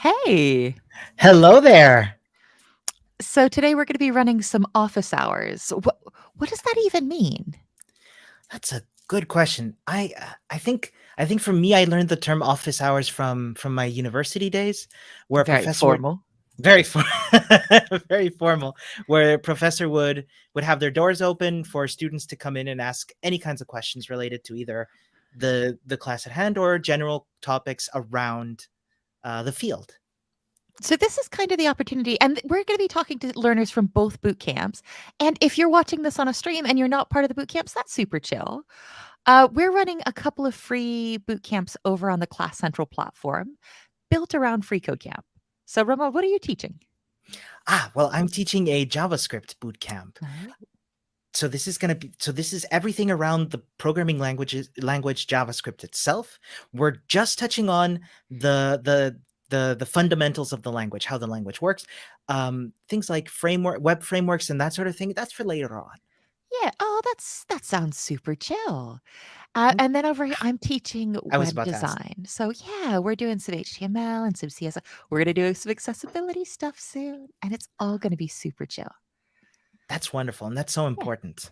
Hey, Hello there. so today we're going to be running some office hours. What does that even mean? That's a good question. I think for me, I learned the term office hours from my university days, where a Very professor would formal. very very formal, where a professor would have their doors open for students to come in and ask any kinds of questions related to either the class at hand or general topics around the field. So this is kind of the opportunity, and we're going to be talking to learners from both boot camps. And if you're watching this on a stream and you're not part of the boot camps, that's super chill. We're running a couple of free boot camps over on the Class Central platform, built around Free Code Camp. So Roma, what are you teaching? Well, I'm teaching a JavaScript bootcamp. Oh. This is everything around the programming language JavaScript itself. We're just touching on the fundamentals of the language, how the language works, things like web frameworks and that sort of thing. That's for later on. Yeah. Oh, that sounds super chill. Mm, And then over here, I'm teaching I was web about to ask. design. So yeah, we're doing some HTML and some CSS. We're gonna do some accessibility stuff soon, and it's all gonna be super chill. That's wonderful, and that's so Yeah. important.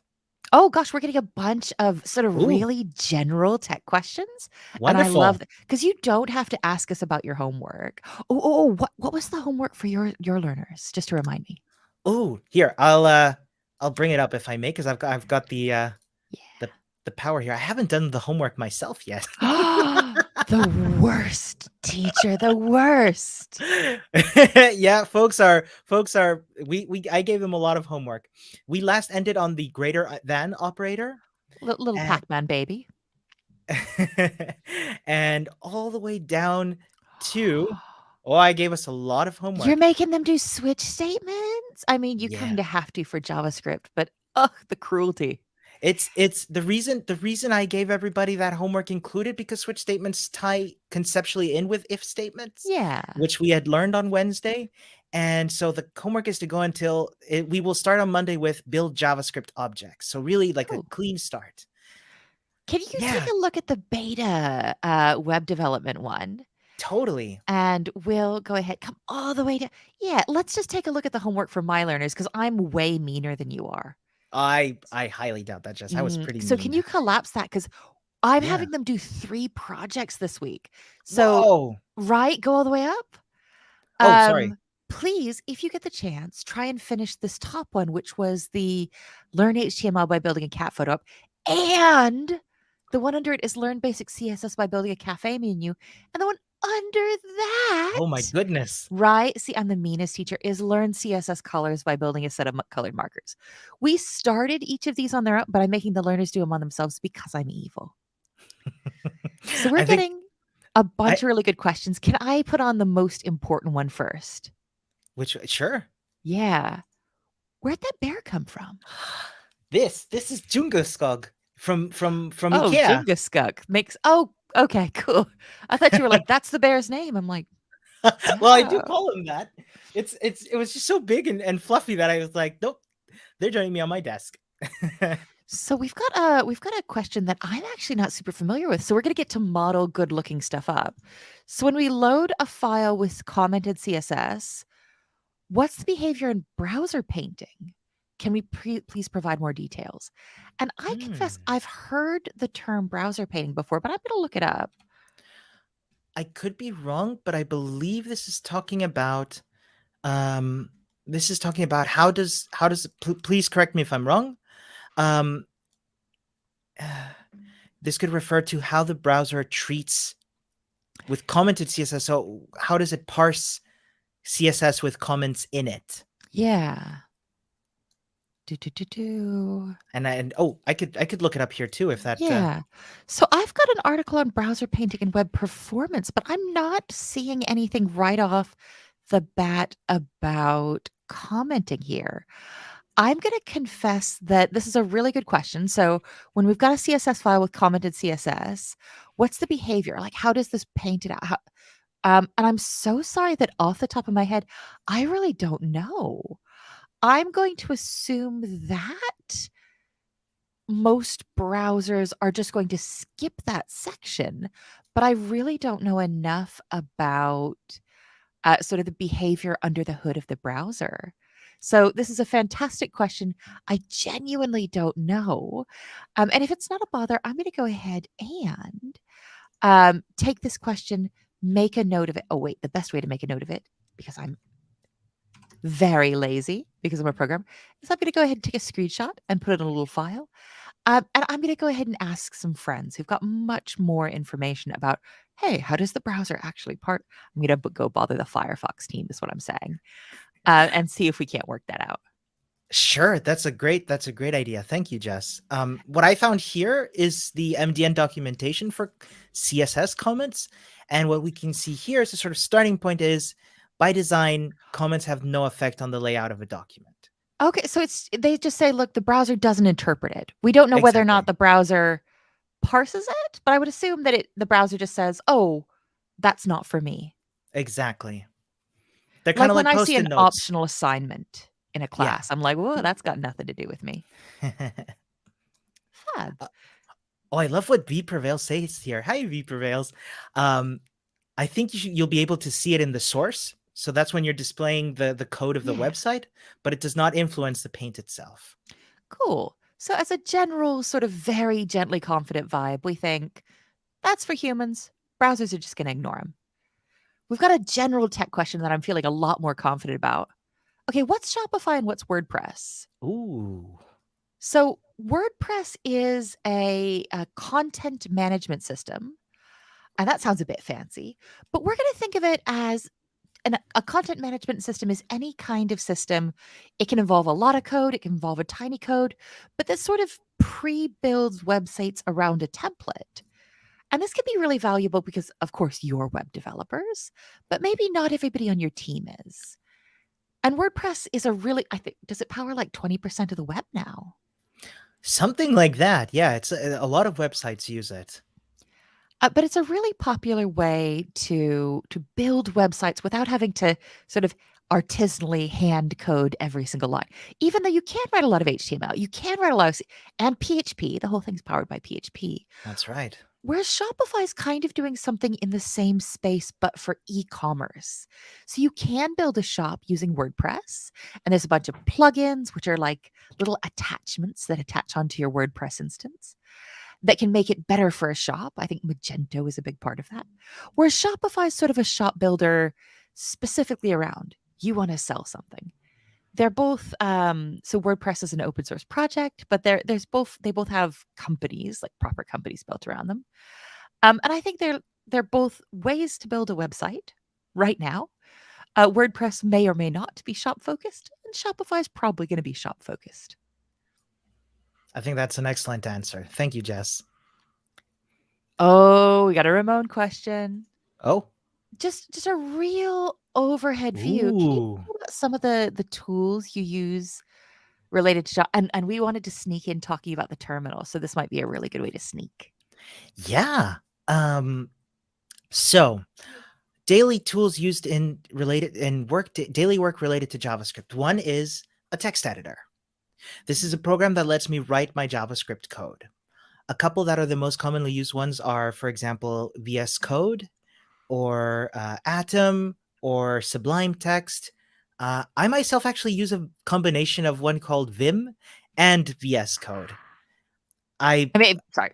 Oh gosh, we're getting a bunch of sort of Ooh, really general tech questions, and I love wonderful. that because you don't have to ask us about your homework. What was the homework for your learners? Just to remind me. Oh, here I'll bring it up if I may, because I've got the the power here. I haven't done the homework myself yet. Yeah. The worst teacher, the worst. Yeah, folks are we I gave them a lot of homework. We last ended on the greater than operator Little and Pac-Man baby. and all the way down to I gave us a lot of You're homework. making them do switch statements? I mean, you Yeah. kinda have to for JavaScript, but ugh, the cruelty. It's the reason I gave everybody that homework included because switch statements tie conceptually in with if statements, Yeah. which we had learned on Wednesday. And so the homework is to go until we will start on Monday with build JavaScript objects. So really like a Cool. clean start. Can you take Yeah, a look at the beta, web development one? totally. And we'll go ahead come all the way to yeah, let's just take a look at the homework for my learners because 'cause I'm way meaner than you are. I highly doubt that, Jess. I was pretty So can mean. you collapse that? Because 'Cause I'm Yeah. having them do 3 projects this week. So Whoa. right, go all the way up? Oh, sorry. Please, if you get the chance, try and finish this top one, which was the learn HTML by building a cat photo up, and the one under it is learn basic CSS by building a cafe menu, and the one under that Oh my goodness. right? See, I'm the meanest teacher, is learn CSS colors by building a set of colored markers. We started each of these on their own, but I'm making the learners do them on themselves because I'm evil. So we're I think getting a I bunch of really good questions. Can I put on the most important one first? which sure. Yeah. Where'd that bear come from? This is Jungaskog from Oh, IKEA. Jungaskuk makes okay, cool. I thought you were like, "That's the bear's name." I'm like, Well, I do "Oh." call him that. It was just so big and fluffy that I was like, nope, they're joining me on my desk. So we've got a question that I'm actually not super familiar with. So we're going to get to model good looking stuff up. So when we load a file with commented CSS, what's the behavior in browser painting? Can we please provide more details? And I confess Hmm. I've heard the term browser painting before, but I'm going to look it up. I could be wrong, but I believe um this is talking about please correct me if I'm wrong. Um this could refer to how the browser treats with commented CSS. So how does it parse CSS with comments in it? Yeah. Do do do do. I could look it up here too if that Yeah. So I've got an article on browser painting and web performance, but I'm not seeing anything right off the bat about commenting here. I'm going to confess that this is a really good question. So, when we've got a CSS file with commented CSS, what's the behavior? Like, how does this paint it out? And I'm so sorry that off the top of my head, I really don't know. I'm going to assume that most browsers are just going to skip that section, but I really don't know enough about sort of the behavior under the hood of the browser? So this is a fantastic question. I genuinely don't know. And if it's not a bother, I'm going to go ahead and take this question, make a note of it. Oh, wait, the best way to make a note of it, because I'm very lazy because I'm a programmer, is I'm going to go ahead and take a screenshot and put it in a little file. And I'm going to go ahead and ask some friends who've got much more information about, hey, how does the browser actually part? I'm going to go bother the Firefox team, is what I'm saying, and see if we can't work that out. Sure, that's a great idea. Thank you, Jess. What I found here is the MDN documentation for CSS comments, and what we can see here is the sort of starting point is, by design, comments have no effect on the layout of a document. Okay, so they just say, look, the browser doesn't interpret it. We don't know whether or not Exactly. the browser parses it, but I would assume that the browser just says, oh, that's not for me. Exactly. They're kind Like of when like I see post-it an notes. optional assignment in a Yeah. class, I'm like, whoa, that's got nothing to do with me. Fab. Oh, I love what V Prevails says here. Hi, V Prevails. I think you'll be able to see it in the source. So that's when you're displaying the code of the Yeah. website, but it does not influence the paint itself. Cool. So as a general sort of very gently confident vibe, we think that's for humans. Browsers are just going to ignore them. We've got a general tech question that I'm feeling a lot more confident about. Okay, what's Shopify and what's WordPress? Ooh. So WordPress is a content management system, and that sounds a bit fancy, but we're going to think of it as a content management system is any kind of system. It can involve a lot of code, it can involve a tiny code, but this sort of pre-builds websites around a template. And this can be really valuable because, of course, you're web developers, but maybe not everybody on your team is. And WordPress is I think, does it power like 20% of the web now? Something like that. Yeah, it's a lot of websites use it. But it's a really popular way to build websites without having to sort of artisanally hand code every single line. Even though you can write a lot of HTML, you can write a lot of and PHP. The whole thing's powered by PHP. That's right. Whereas Shopify is kind of doing something in the same space, but for e-commerce. So you can build a shop using WordPress, and there's a bunch of plugins, which are like little attachments that attach onto your WordPress instance that can make it better for a shop. I think Magento is a big part of that. Whereas Shopify is sort of a shop builder specifically around you want to sell something. They're both so WordPress is an open source project, but they both have companies, like proper companies built around them. And I think they're both ways to build a website right now. WordPress may or may not be shop focused, and Shopify is probably going to be shop focused. I think that's an excellent answer. Thank you, Jess. Oh, we got a Ramon question. Oh. Just a real overhead view. Can you Ooh. tell about some of the tools you use related to shop? And we wanted to sneak in talking about the terminal, so this might be a really good way to sneak. Yeah. So daily tools used in daily work related to JavaScript. One is a text editor. This is a program that lets me write my JavaScript code. A couple that are the most commonly used ones are, for example, VS Code or Atom or Sublime Text. I myself actually use a combination of one called Vim and VS Code. I Sorry.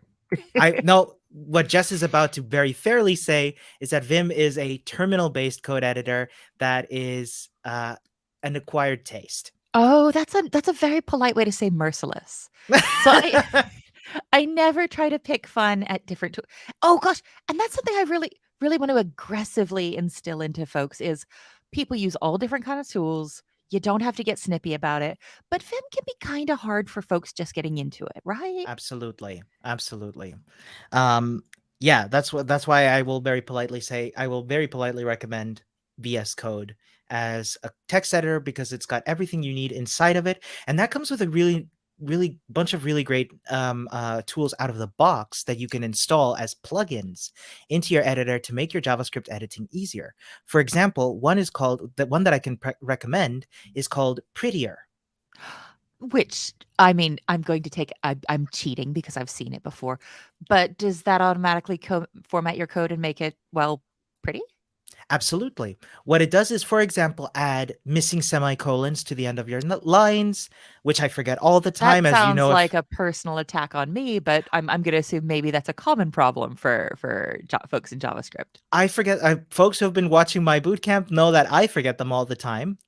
I know what Jess is about to very fairly say is that Vim is a terminal-based code editor that is an acquired taste. Oh, that's a very polite way to say merciless. So I never try to pick fun at different tools. Oh gosh, and that's something I really want to aggressively instill into folks is people use all different kind of tools. You don't have to get snippy about it, but Vim can be kind of hard for folks just getting into it, right? Absolutely. Absolutely. Um, yeah, that's why I will very politely recommend VS Code as a text editor because it's got everything you need inside of it. And that comes with a really bunch of really great tools out of the box that you can install as plugins into your editor to make your JavaScript editing easier. For example, the one that I can recommend is called Prettier. Which I mean, I'm cheating because I've seen it before, but does that automatically format your code and make it, well, pretty? Absolutely. What it does is, for example, add missing semicolons to the end of your lines, which I forget all the That time, as you sounds know, like if a personal attack on me, but I'm gonna assume maybe that's a common problem for folks in JavaScript. I forget, folks who have been watching my bootcamp know that I forget them all the time.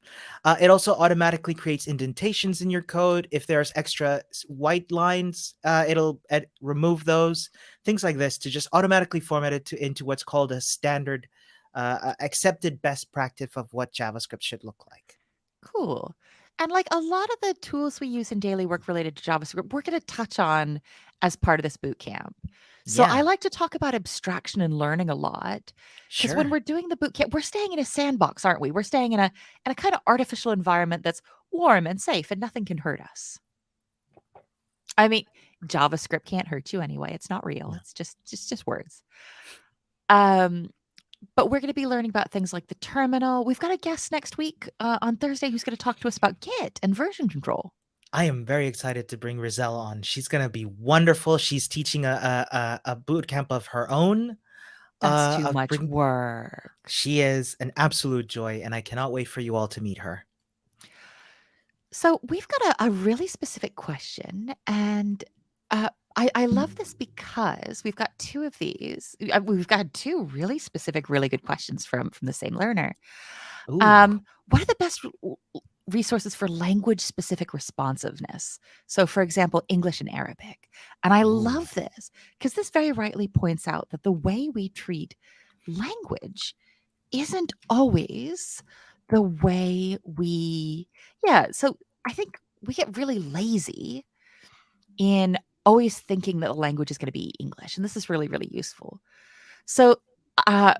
It also automatically creates indentations in your code. If there's extra white lines, it'll remove those. Things like this to just automatically format it into what's called a standard, accepted best practice of what JavaScript should look like. Cool. And like a lot of the tools we use in daily work related to JavaScript, we're going to touch on as part of this boot camp. So I Yeah, like to talk about abstraction and learning a lot because when sure. we're doing the boot camp, we're staying in a sandbox, aren't we? We're staying in a kind of artificial environment that's warm and safe and nothing can hurt us. I mean, JavaScript can't hurt you anyway. It's not real. No. It's just words. Um but we're going to be learning about things like the terminal. We've got a guest next week on Thursday who's going to talk to us about Git and version control. I am very excited to bring Rizal on. She's gonna be wonderful. She's teaching a boot camp of her own. That's too Of much bring work. She is an absolute joy, and I cannot wait for you all to meet her. So we've got a really specific question, and I love this because we've got two of these. We've got two really specific, really good questions from the same learner. Ooh, What are the best resources for language specific responsiveness? So, for example, English and Arabic. And I ooh. love this because this very rightly points out that the way we treat language isn't always the way we, yeah. So, I think we get really lazy in always thinking that the language is going to be English. And this is really, really useful. So, uh,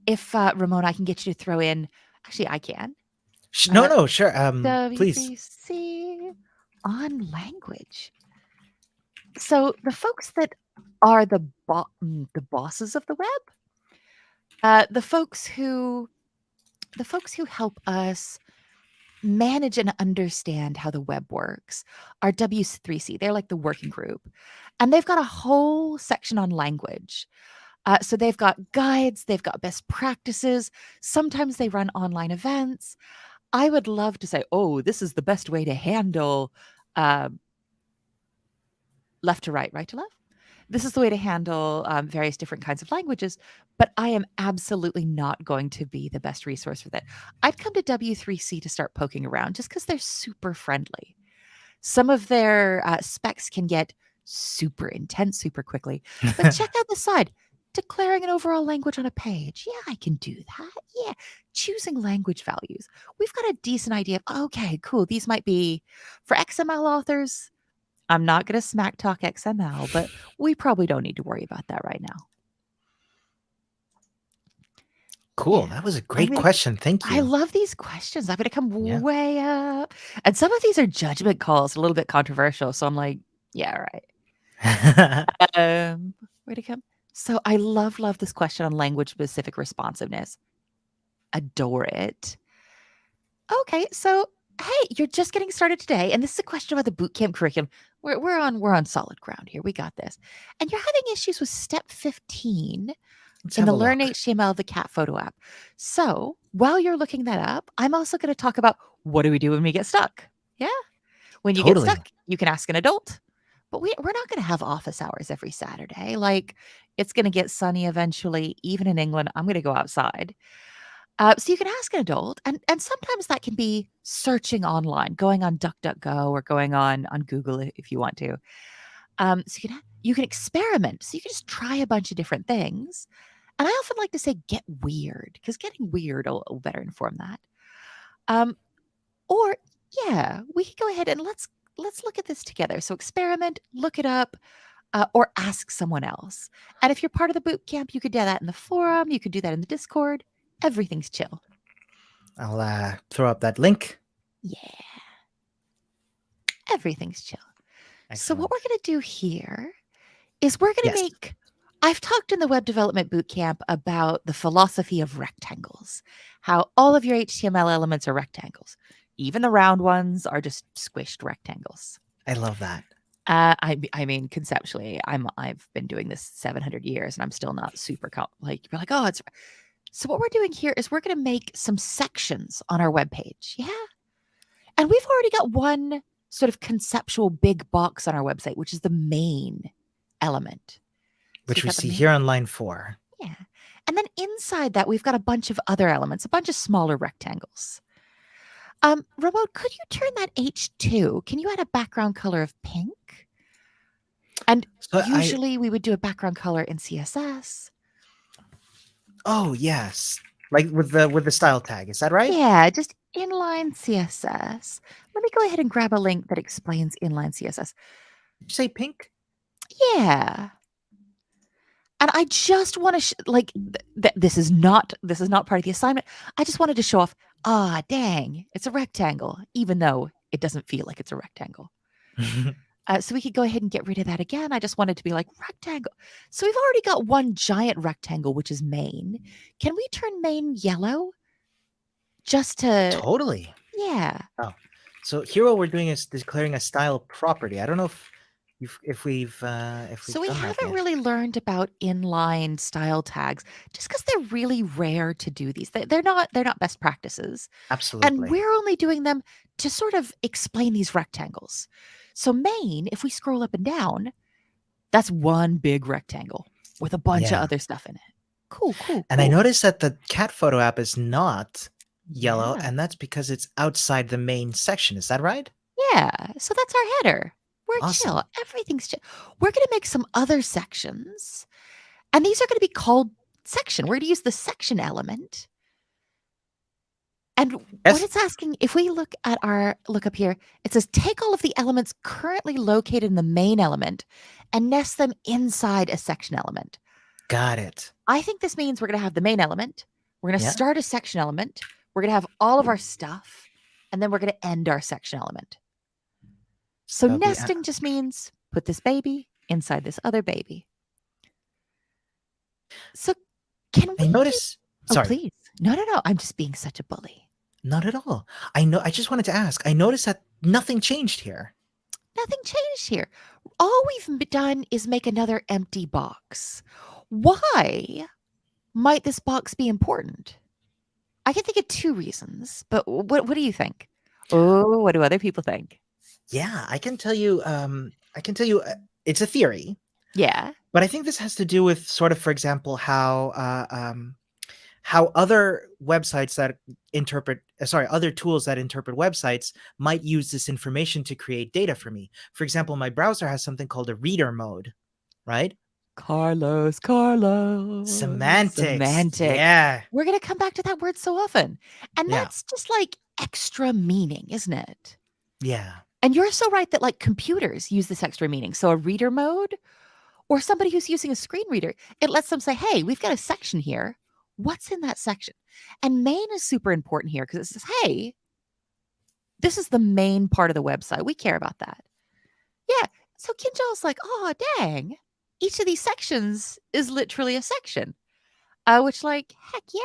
if Ramona, I can get you to throw in, actually, I can. No, Uh, no, sure. Please. W3C on language. So the folks that are the bosses of the web, the folks who help us manage and understand how the web works are W3C. They're like the working group, and they've got a whole section on language. So they've got guides, they've got best practices. Sometimes they run online events. I would love to say, oh, this is the best way to handle uh, left to right, right to left. This is the way to handle various different kinds of languages, but I am absolutely not going to be the best resource for that. I'd come to W3C to start poking around just because they're super friendly. Some of their specs can get super intense super quickly, but check out the side. Declaring an overall language on a page. Yeah, I can do that. Yeah. Choosing language values. We've got a decent idea of, okay, cool. These might be for XML authors. I'm not going to smack talk XML, but we probably don't need to worry about that right now. Cool. Yeah. That was a I'm great gonna question. Thank I you. love these questions. I'm gonna come Yeah. way up. And some of these are judgment calls, a little bit controversial. So I'm like, yeah, right. Where'd it come? So I love this question on language specific responsiveness. Adore it. Okay, so hey, you're just getting started today, and this is a question about the bootcamp curriculum. We're on solid ground here. We got this. And you're having issues with step 15 Let's in have the a Learn look. HTML, the cat photo app. So while you're looking that up, I'm also going to talk about what do we do when we get stuck? Yeah. When you get Totally. stuck, you can ask an adult. But we're not going to have office hours every Saturday. Like it's going to get sunny eventually, even in England. I'm going to go outside. So you can ask an adult, and sometimes that can be searching online, going on DuckDuckGo or going on Google if you want to. So you can experiment. So you can just try a bunch of different things. And I often like to say get weird because getting weird will better inform that. Um, or yeah, we could go ahead and let's look at this together. So experiment, look it up, or ask someone else. And if you're part of the boot camp, you could do that in the forum. You could do that in the Discord. Everything's chill. I'll throw up that link. Yeah, everything's chill. So what we're Excellent. going to do here is we're going to Yes. make I've talked in the Web Development Bootcamp about the philosophy of rectangles, how all of your HTML elements are rectangles. Even the round ones are just squished rectangles. I love that. I mean, conceptually, I've been doing this 700 years, and I'm still not super like you're like, oh, it's So what we're doing here is we're going to make some sections on our web page. Yeah. And we've already got one sort of conceptual big box on our website, which is the main element. So Which we've we got the see main. here on line 4. Yeah. And then inside that, we've got a bunch of other elements, a bunch of smaller rectangles. Remote, could you turn that H2? Can you add a background color of pink? And So usually we would do a background color in CSS. oh yes, like with the style tag, is that right? Yeah, just inline CSS. Let me go ahead and grab a link that explains inline CSS. Did you say pink? Yeah. And I just want to like this is not part of the assignment. I just wanted to show off. Ah, dang, it's a rectangle, even though it doesn't feel like it's a rectangle. So we could go ahead and get rid of that again. I just wanted to be like rectangle. So we've already got one giant rectangle, which is main. Can we turn main yellow? Just to, Totally. yeah. Oh, so here what we're doing is declaring a style property. I don't know if So we've we done that haven't yet. really learned about inline style tags just because they're really rare to do these. They're not best practices. And Absolutely. we're only doing them to sort of explain these rectangles. So main, if we scroll up and down, that's one big rectangle with a bunch of Yeah. other stuff in it. Cool, cool, And I cool. noticed that the cat photo app is not yellow, Yeah. and that's because it's outside the main section. Is that right? Yeah. So that's our header. We're chill. Awesome. Everything's chill. We're going to make some other sections, and these are going to be called section. We're going to use the section element. And what Yes. it's asking, if we look at our look up here, it says take all of the elements currently located in the main element and nest them inside a section element. Got it. I think this means we're going to have the main element, we're going to Yeah. start a section element, we're going to have all of our stuff, and then we're going to end our section element. So That'll be. nesting just means put this baby inside this other baby. So can we I do? notice. Oh, Sorry, please. No, no, no. I'm just being such a bully. not at all. I know. I just wanted to ask. I noticed that nothing changed here. Nothing changed here. All we've done is make another empty box. Why might this box be important? I can think of two reasons, but what do you think? Oh, what do other people think? Yeah, I can tell you. I can tell you. It's a theory, Yeah. but I think this has to do with sort of, for example, how other websites that other tools that interpret websites might use this information to create data for me. For example, my browser has something called a reader mode, right? Carlos. Semantics. Semantic. Yeah. We're going to come back to that word so often. And Yeah. that's just like extra meaning, isn't it? Yeah. And you're so right that like computers use this extra meaning. So a reader mode or somebody who's using a screen reader, it lets them say, hey, we've got a section here. What's in that section? And main is super important here because it says, hey, this is the main part of the website. We care about that. Yeah. So Kinjal's like, oh, dang. Each of these sections is literally a section, which, like, heck yeah.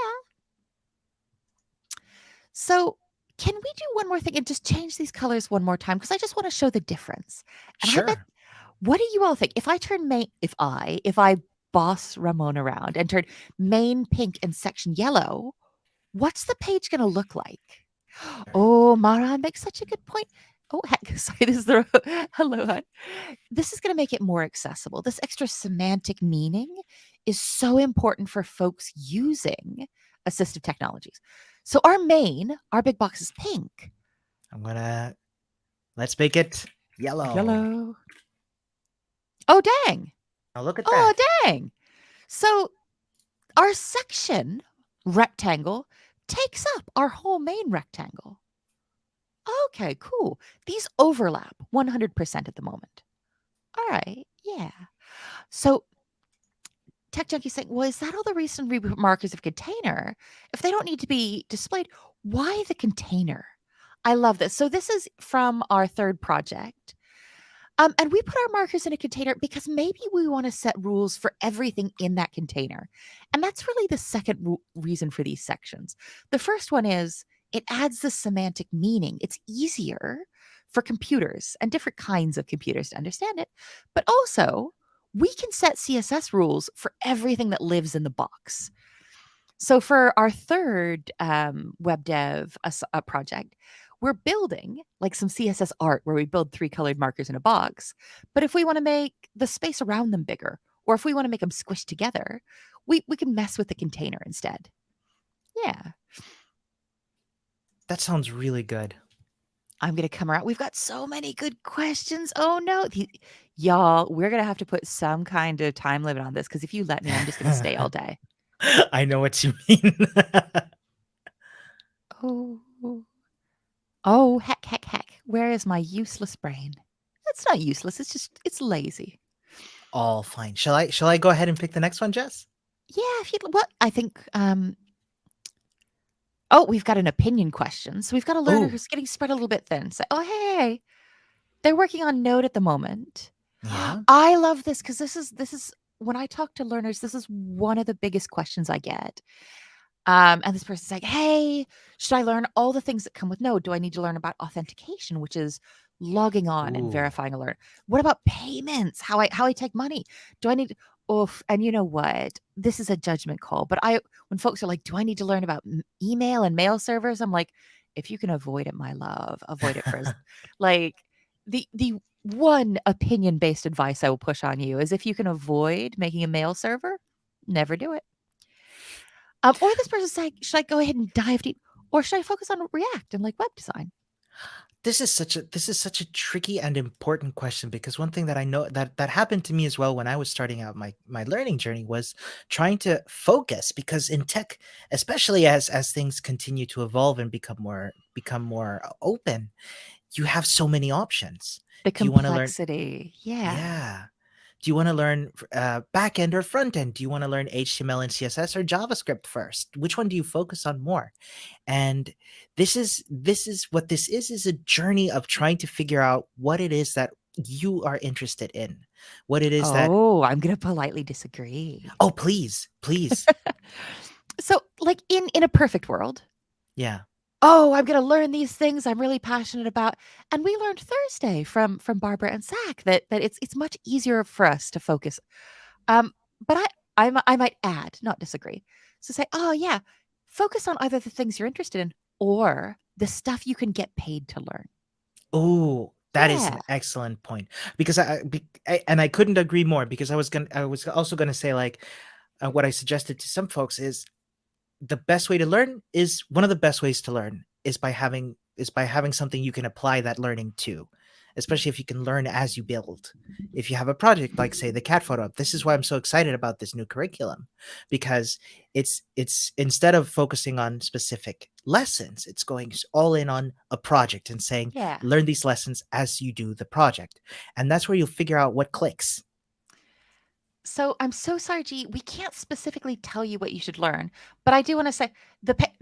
So, can we do one more thing and just change these colors one more time? Because I just want to show the difference. And I bet, Sure. what do you all think? If I turn main, if I boss Ramon around and turn main pink and section yellow, what's the page going to look like? Oh, Maran makes such a good point. Oh, heck, sorry, this is the hello, hon. This is going to make it more accessible. This extra semantic meaning is so important for folks using assistive technologies. So our big box is pink. Let's make it yellow. Yellow. Oh, dang. Now look at Oh, that. dang. So our section rectangle takes up our whole main rectangle. Okay, cool. These overlap 100% at the moment. All right, yeah. So Tech Junkie saying, well, is that all the recent markers of container? If they don't need to be displayed, why the container? I love this. So this is from our third project. And we put our markers in a container because maybe we want to set rules for everything in that container. And that's really the second reason for these sections. The first one is it adds the semantic meaning. It's easier for computers and different kinds of computers to understand it. But also, we can set CSS rules for everything that lives in the box. So for our third web dev project, we're building like some CSS art where we build 3 colored markers in a box. But if we want to make the space around them bigger, or if we want to make them squish together, we can mess with the container instead. Yeah. That sounds really good. I'm going to come around. We've got so many good questions. Oh no. Y'all, we're going to have to put some kind of time limit on this because if you let me, I'm just going to stay all day. I know what you mean. Oh. Oh, heck. Where is my useless brain? It's not useless. It's lazy. All fine. Shall I go ahead and pick the next one, Jess? Yeah, if you'd what I think oh, we've got an opinion question. So we've got a learner Oh, who's getting spread a little bit thin. So, oh hey. They're working on Node at the moment. yeah. I love this because this is when I talk to learners, this is one of the biggest questions I get. And this person's like, hey, should I learn all the things that come with Node? Do I need to learn about authentication, which is logging on and Ooh. verifying a learner? What about payments? How I take money? Do I need oof? And you know what? This is a judgment call. But when folks are like, do I need to learn about email and mail servers? I'm like, if you can avoid it, my love, avoid it first. Like the one opinion based advice I will push on you is if you can avoid making a mail server, never do it. Or this person's like, should I go ahead and dive deep, or should I focus on React and like web design? This is such a tricky and important question because one thing that I know that happened to me as well when I was starting out my learning journey was trying to focus because in tech, especially as things continue to evolve and become more open, you have so many options. The Do you want to learn complexity, yeah. Yeah. Do you want to learn back end or front end? Do you want to learn HTML and CSS or JavaScript first? Which one do you focus on more? And this is what this is a journey of trying to figure out what it is that you are interested in. What it is that Oh, I'm gonna politely disagree. oh please, please. So, like in a perfect world, Yeah. oh, I'm gonna learn these things I'm really passionate about. And we learned Thursday from Barbara and Zach that it's much easier for us to focus. But I might add, not disagree. So say, oh yeah, focus on either the things you're interested in or the stuff you can get paid to learn. Oh, that is an Yeah. excellent point because and I couldn't agree more because I was also going to say like what I suggested to some folks is the best way to learn is one of the best ways to learn is by having something you can apply that learning to, especially if you can learn as you build. If you have a project like say the cat photo, this is why I'm so excited about this new curriculum because it's instead of focusing on specific lessons, it's going all in on a project and saying Yeah. learn these lessons as you do the project. And that's where you'll figure out what clicks. So I'm so sorry, G. We can't specifically tell you what you should learn, but I do want to say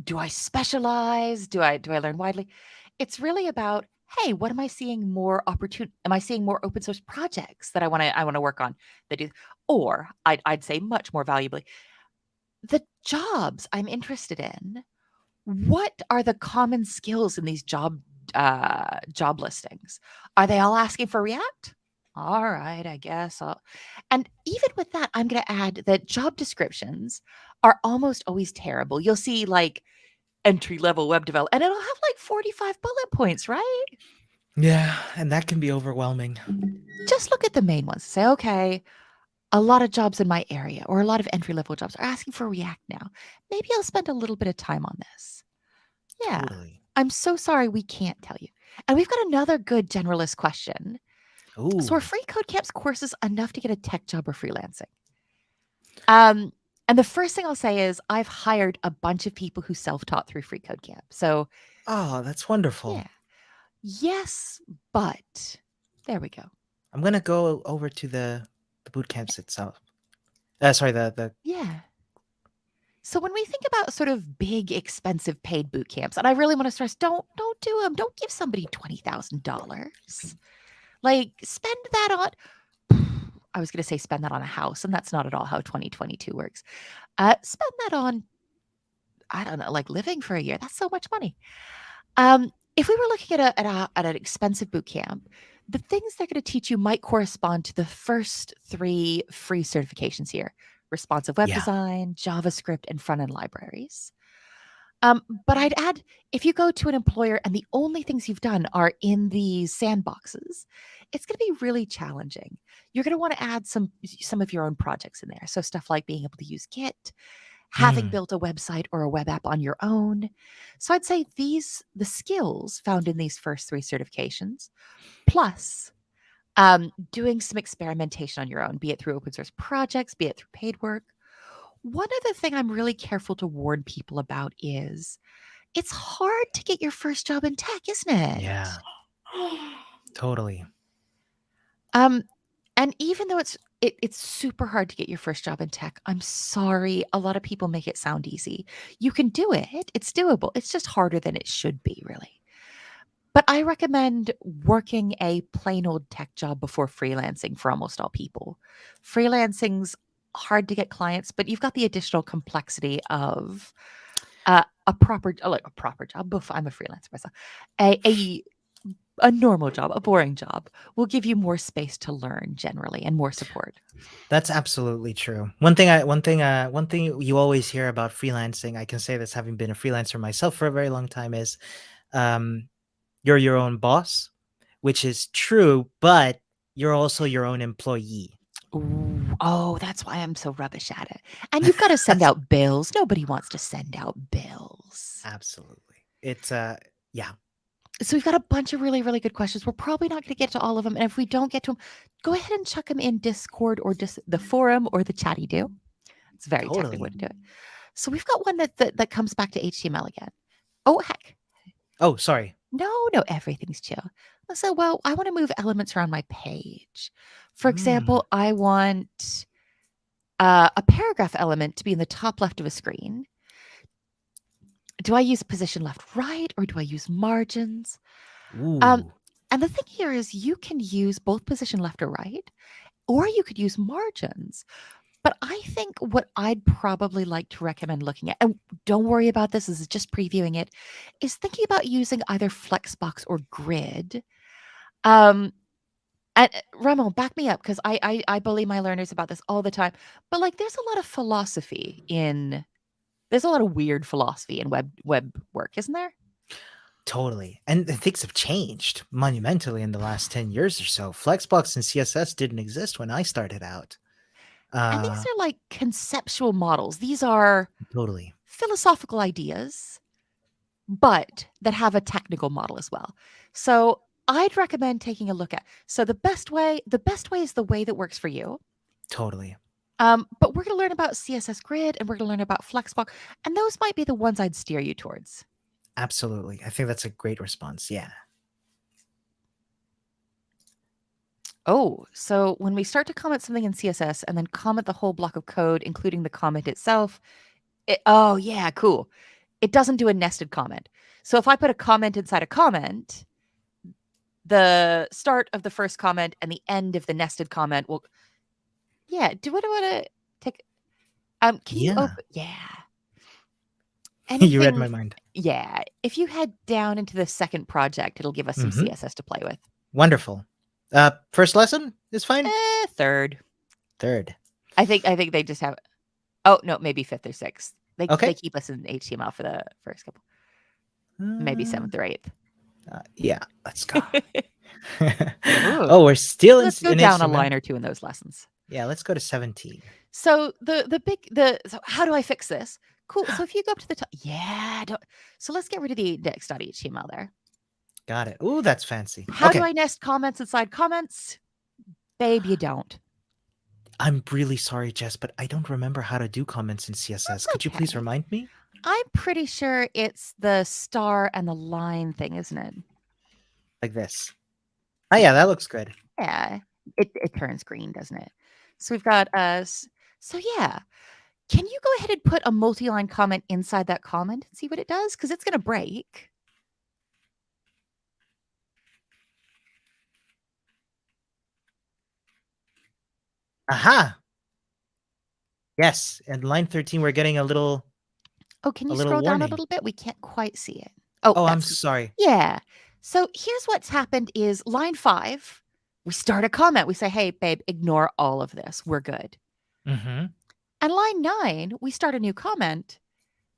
do I specialize? Do I learn widely? It's really about, hey, what am I seeing more opportunity? Am I seeing more open source projects that I want to work on that do, or I'd say much more valuably, the jobs I'm interested in. What are the common skills in these job listings? Are they all asking for React? All right, I guess. And even with that, I'm going to add that job descriptions are almost always terrible. You'll see like entry level web development, and it'll have like 45 bullet points, right? Yeah, and that can be overwhelming. Just look at the main ones. Say, okay, a lot of jobs in my area or a lot of entry level jobs are asking for React now. Maybe I'll spend a little bit of time on this. Yeah. Totally. I'm so sorry we can't tell you. And we've got another good generalist question. So are Ooh. free code camps courses enough to get a tech job or freelancing? Um, and the first thing I'll say is I've hired a bunch of people who self-taught through free code camp. So Oh, that's wonderful. yeah. Yes, but there we go. I'm gonna go over to the boot camps itself. Sorry, the Yeah. So when we think about sort of big, expensive paid boot camps, and I really want to stress, don't do them. Don't give somebody $20,000. Like spend that on I was going to say spend that on a house, and that's not at all how 2022 works. Spend that on, I don't know, like living for a year. That's so much money. If we were looking at an expensive boot camp, the things they're going to teach you might correspond to the first 3 free certifications here: responsive web Yeah. design, JavaScript, and front end libraries. But I'd add, if you go to an employer and the only things you've done are in these sandboxes, it's going to be really challenging. You're going to want to add some of your own projects in there. So stuff like being able to use Git, having Mm. built a website or a web app on your own. So I'd say the skills found in these first 3 certifications, plus doing some experimentation on your own, be it through open source projects, be it through paid work. One other thing I'm really careful to warn people about is it's hard to get your first job in tech, isn't it? Yeah. Totally. Um, and even though it's super hard to get your first job in tech, I'm sorry, a lot of people make it sound easy. You can do it. It's doable. It's just harder than it should be, really. But I recommend working a plain old tech job before freelancing for almost all people. Freelancing's hard to get clients, but you've got the additional complexity of a proper job. I'm a freelancer myself. A normal job, a boring job, will give you more space to learn generally and more support. That's absolutely true. One thing you always hear about freelancing, I can say this having been a freelancer myself for a very long time, is um, you're your own boss, which is true, but you're also your own employee. Ooh, oh, that's why I'm so rubbish at it. And you've got to send out bills. Nobody wants to send out bills. Absolutely. It's yeah. So we've got a bunch of really, really good questions. We're probably not going to get to all of them. And if we don't get to them, go ahead and chuck them in Discord or just the forum or the chatty do. It's a very technical way Totally. to do it. So we've got one that comes back to HTML again. Oh, heck. Oh, sorry. No, everything's chill. So, well, I want to move elements around my page. For Mm. example, I want a paragraph element to be in the top left of a screen. Do I use position left, right, or do I use margins? Um, Ooh. and the thing here is you can use both position left or right, or you could use margins. But I think what I'd probably like to recommend looking at, and don't worry about this is just previewing it, is thinking about using either Flexbox or Grid. And Ramon, back me up because I bully my learners about this all the time. But like, there's a lot of philosophy in there's a lot of weird philosophy in web work, isn't there? Totally. And things have changed monumentally in the last 10 years or so. Flexbox and CSS didn't exist when I started out. And these Uh are like conceptual models. These are totally. philosophical ideas, but that have a technical model as well. So I'd recommend taking a look at. So the best way is the way that works for you. Totally. But we're going to learn about CSS Grid and we're going to learn about Flexbox, and those might be the ones I'd steer you towards. Absolutely. I think that's a great response. Yeah. Oh, so when we start to comment something in CSS and then comment the whole block of code, including the comment itself, oh yeah, cool. It doesn't do a nested comment. So if I put a comment inside a comment, the start of the first comment and the end of the nested comment will. Yeah. Do what I want to take? Can you Yeah. open? Yeah. You read Anything? my mind. Yeah. If you head down into the second project, it'll give us some Mhm. CSS to play with. Wonderful. First lesson is fine. Third. Third. I think they just have. Oh no, maybe fifth or sixth. They Okay. keep us in HTML for the first couple, maybe Uh, seventh or eighth. yeah, let's go. Ooh. Oh, we're still Let's go in down a HTML. line or two in those lessons. Yeah, let's go to 17. So so how do I fix this? Cool. So if you go up to the top, yeah. So let's get rid of the index.html there. Got it. Ooh, that's fancy. How do Okay. I nest comments inside comments? Babe, you don't. I'm really sorry, Jess, but I don't remember how to do comments in CSS. That's Could you please okay. remind me? I'm pretty sure it's the star and the line thing, isn't it? Like this. Oh, yeah, that looks good. Yeah. It turns green, doesn't it? So we've got us. So yeah. Can you go ahead and put a multi-line comment inside that comment and see what it does? Because it's going to break. Aha. Yes, and line 13, we're getting a little Oh, can you scroll down a warning. little bit? We can't quite see it. Oh, Oh, I'm that's sorry. yeah. So here's what's happened is line 5, we start a comment. We say, hey, babe, ignore all of this. We're good. Mm-hmm. And line 9, we start a new comment,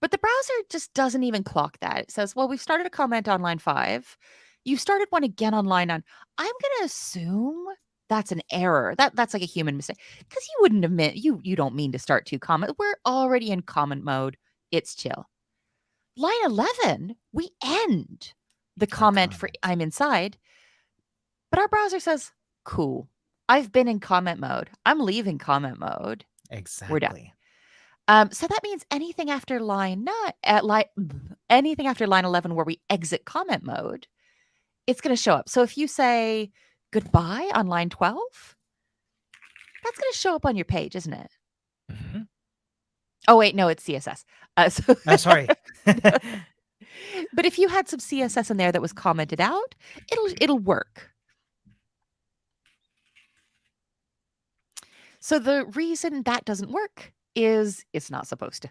but the browser just doesn't even clock that. It says, well, we've started a comment on line 5. You started one again on line 9. I'm going to assume that's an error. That's like a human mistake because you wouldn't admit you don't mean to start 2 comments. We're already in comment mode. It's chill. Line 11, we end the comment for I'm inside, but our browser says, cool. I've been in comment mode. I'm leaving comment mode. We're done. Exactly. So that means anything after line 11 where we exit comment mode, it's going to show up. So if you say goodbye on line 12, that's going to show up on your page, isn't it? Mm-hmm. Oh, wait, no, it's CSS. Sorry. But if you had some CSS in there that was commented out, it'll work. So the reason that doesn't work is it's not supposed to.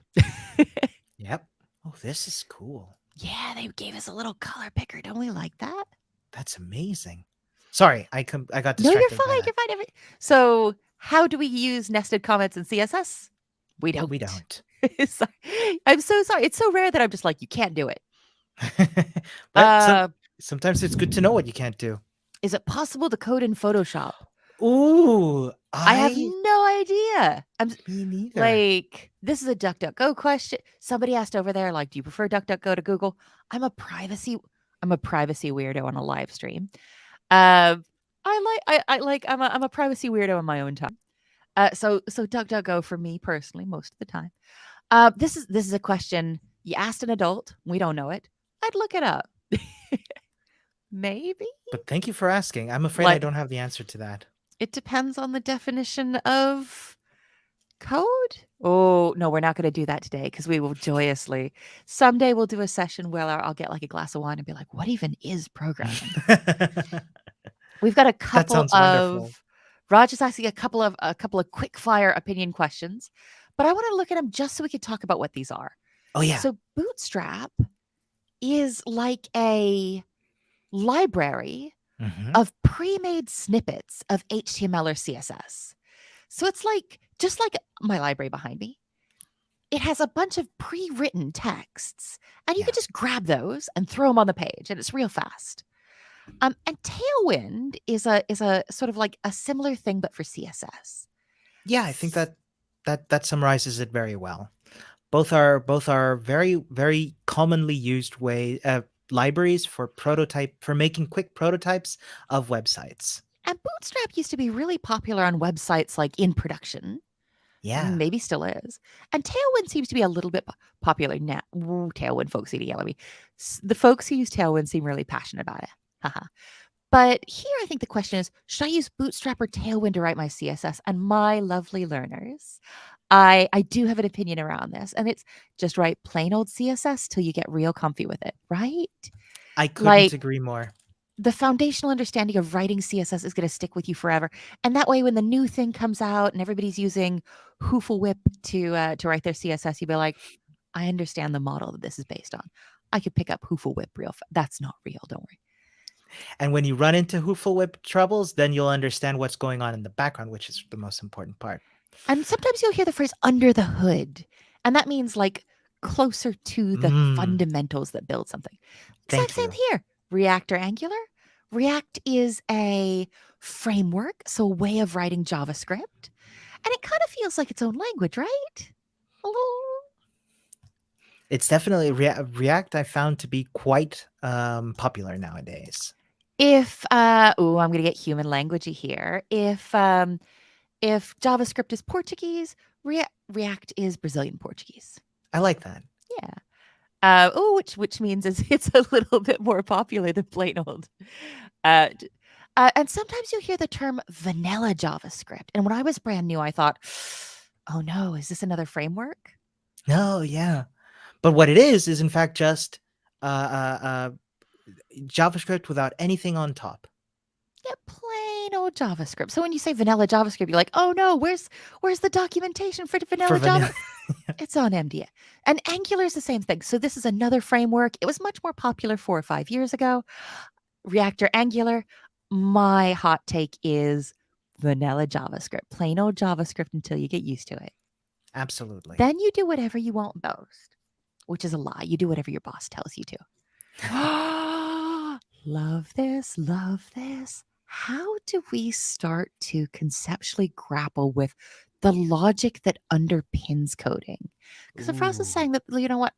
Yep. Oh, this is cool. Yeah, they gave us a little color picker. Don't we like that? That's amazing. Sorry, I got distracted. No, you're fine. You're fine. So how do we use nested comments in CSS? We don't. Well, we don't. I'm so sorry. It's so rare that I'm just like, you can't do it. But sometimes it's good to know what you can't do. Is it possible to code in Photoshop? Ooh, I have no idea. Me neither. Like, this is a DuckDuckGo question. Somebody asked over there, like, do you prefer DuckDuckGo to Google? I'm a privacy weirdo on a live stream. I'm a privacy weirdo in my own time. So DuckDuckGo for me personally, most of the time. This is a question you asked an adult. We don't know it. I'd look it up. Maybe. But thank you for asking. I'm afraid I don't have the answer to that. It depends on the definition of code. Oh, no, we're not going to do that today because we will joyously. Someday we'll do a session where I'll get like a glass of wine and be like, what even is programming? We've got a couple of wonderful. Raj is asking a couple of quick fire opinion questions, but I want to look at them just so we can talk about what these are. Oh, yeah. So Bootstrap is like a library of pre-made snippets of HTML or CSS. So it's like, just like my library behind me, it has a bunch of pre-written texts, and you can just grab those and throw them on the page, and it's real fast. And Tailwind is a sort of like a similar thing, but for CSS. Yeah, I think that summarizes it very well. Both are very, very commonly used libraries for making quick prototypes of websites. And Bootstrap used to be really popular on websites like in production. Yeah. Maybe still is. And Tailwind seems to be a little bit popular now. Ooh, Tailwind folks need to yell at me. The folks who use Tailwind seem really passionate about it. Haha. But here I think the question is, should I use Bootstrap or Tailwind to write my CSS? And my lovely learners, I do have an opinion around this. And it's just write plain old CSS till you get real comfy with it, right? I couldn't agree more. The foundational understanding of writing CSS is going to stick with you forever. And that way, when the new thing comes out and everybody's using Hoofle Whip to write their CSS, you'll be like, I understand the model that this is based on. I could pick up Hoofle Whip real fast. That's not real, don't worry. And when you run into Hoofle Whip troubles, then you'll understand what's going on in the background, which is the most important part. And sometimes you'll hear the phrase under the hood. And that means like closer to the fundamentals that build something. Exact same here. React or Angular. React is a framework, so a way of writing JavaScript. And it kind of feels like its own language, right? A little. It's definitely React I found to be quite popular nowadays. If I'm going to get human languagey here. If JavaScript is Portuguese, React is Brazilian Portuguese. I like that. Yeah. Which means it's a little bit more popular than plain old. And sometimes you'll hear the term vanilla JavaScript. And when I was brand new, I thought, oh no, is this another framework? No, yeah. But what it is in fact just JavaScript without anything on top. Yeah, plain old JavaScript. So when you say vanilla JavaScript, you're like, oh no, where's the documentation for vanilla JavaScript? It's on MDA. And Angular is the same thing. So this is another framework. It was much more popular 4 or 5 years ago. React or Angular. My hot take is vanilla JavaScript. Plain old JavaScript until you get used to it. Absolutely. Then you do whatever you want most, which is a lie. You do whatever your boss tells you to. Love this, love this. How do we start to conceptually grapple with the logic that underpins coding? Because if Ross is Ooh. saying that, you know what,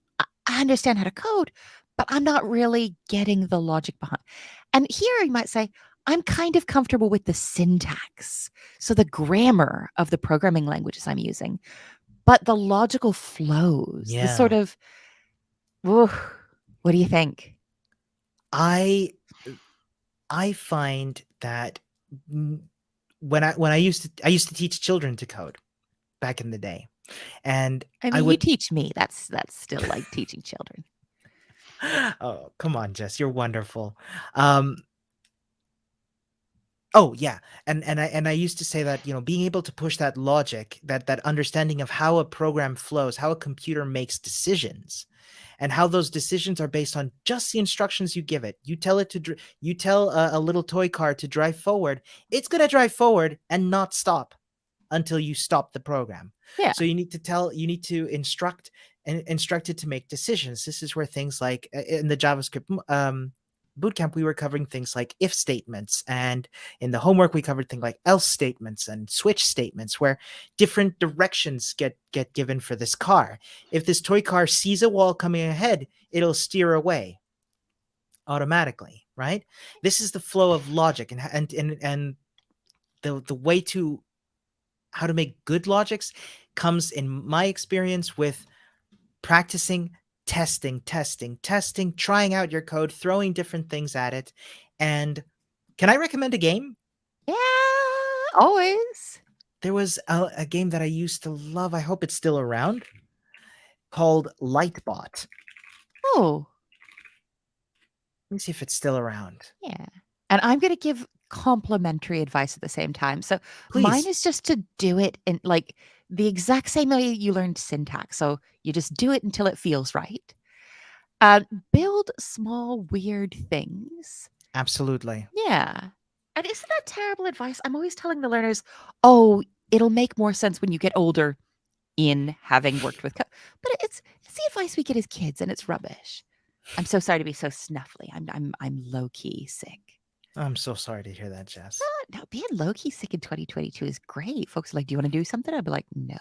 I understand how to code, but I'm not really getting the logic behind. And here you might say, I'm kind of comfortable with the syntax, so the grammar of the programming languages I'm using, but the logical flows, the sort Yeah. of, ooh, what do you think? I I find that when I used to teach children to code back in the day, and I I mean, you would teach me. That's still like teaching children. oh, come on, Jess, you're wonderful. Um, oh yeah, and I used to say that, being able to push that logic, that understanding of how a program flows, how a computer makes decisions, and how those decisions are based on just the instructions you give it. You tell a little toy car to drive forward, it's gonna drive forward and not stop until you stop the program. Yeah. So you need to instruct it to make decisions. This is where things like in the JavaScript bootcamp, we were covering things like if statements, and in the homework we covered things like else statements and switch statements, where different directions get given for this car. If this toy car sees a wall coming ahead, it'll steer away automatically, right? This is the flow of logic, and the way to how to make good logics comes, in my experience, with practicing, testing, trying out your code, throwing different things at it. And can I recommend a game? Yeah, always. There was a game that I used to love. I hope it's still around, called Lightbot. Oh, Let me see if it's still around. yeah. And I'm going to give complimentary advice at the same time. So mine Please. is just to do it in like the exact same way you learned syntax. So you just do it until it feels right. Build small, weird things. Absolutely. Yeah. And isn't that terrible advice? I'm always telling the learners, oh, it'll make more sense when you get older in having worked with but it's the advice we get as kids and it's rubbish. I'm so sorry to be so snuffly. I'm low key sick. I'm so sorry to hear that, Jess. No, being low key sick in 2022 is great. Folks are like, do you want to do something? I'd be like, no.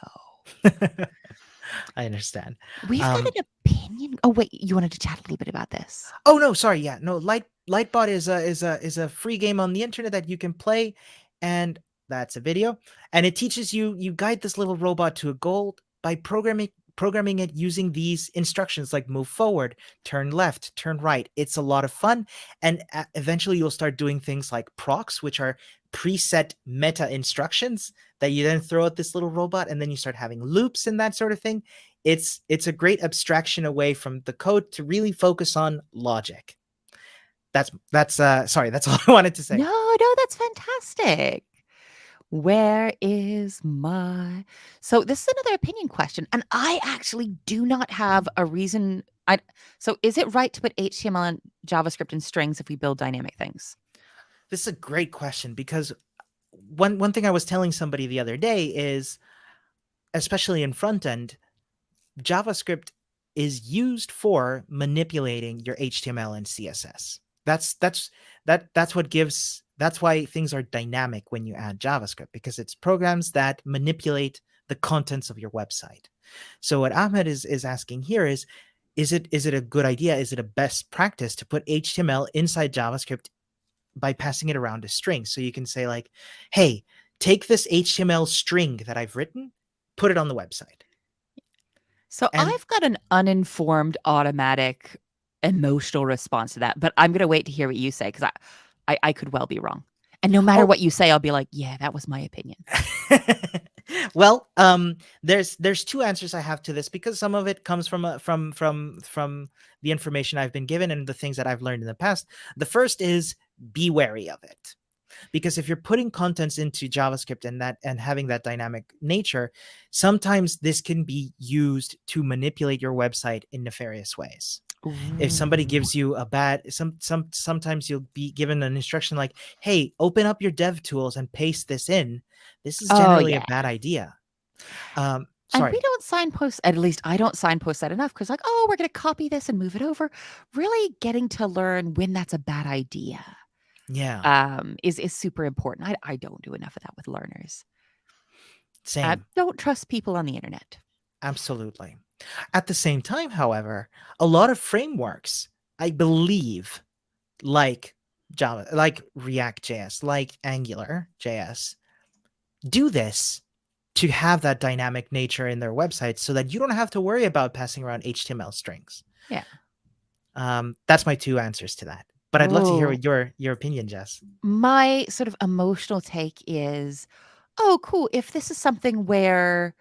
I understand. We've got Um, an opinion. Oh wait, you wanted to chat a little bit about this? oh no, sorry. Yeah, no. Lightbot is a free game on the internet that you can play, and that's a video, and it teaches you guide this little robot to a goal by programming it using these instructions like move forward, turn left, turn right. It's a lot of fun, and eventually you'll start doing things like procs, which are preset meta instructions that you then throw at this little robot, and then you start having loops and that sort of thing. It's a great abstraction away from the code to really focus on logic. That's sorry, that's all I wanted to say. No, that's fantastic. Where is my So this is another opinion question, and I actually do not have a reason. So is it right to put HTML and JavaScript in strings if we build dynamic things? This is a great question, because one thing I was telling somebody the other day is, especially in front end, JavaScript is used for manipulating your HTML and CSS. That's why things are dynamic when you add JavaScript, because it's programs that manipulate the contents of your website. So what Ahmed is asking here is it a good idea? Is it a best practice to put HTML inside JavaScript by passing it around as strings? So you can say like, hey, take this HTML string that I've written, put it on the website. So And I've got an uninformed, automatic, emotional response to that, but I'm going to wait to hear what you say because I could well be wrong. And no matter oh, what you say, I'll be like, yeah, that was my opinion. well, there's two answers I have to this, because some of it comes from the information I've been given and the things that I've learned in the past. The first is, be wary of it, because if you're putting contents into JavaScript and having that dynamic nature, sometimes this can be used to manipulate your website in nefarious ways. If somebody Ooh. gives you a bad sometimes you'll be given an instruction like, hey, open up your dev tools and paste this in. This is Oh, generally a yeah. bad idea. And we Sorry. don't signpost, at least I don't signpost that enough because, like, oh, we're going to copy this and move it over. Really getting to learn when that's a bad idea Yeah. is super important. I don't do enough of that with learners. Same. Don't trust people on the internet. Absolutely. At the same time, however, a lot of frameworks, I believe, like Java, like React JS, like Angular JS, do this to have that dynamic nature in their websites so that you don't have to worry about passing around HTML strings. Yeah. That's my two answers to that. But I'd love to hear Oh, your opinion, Jess. my sort of emotional take is, oh, cool. If this is something where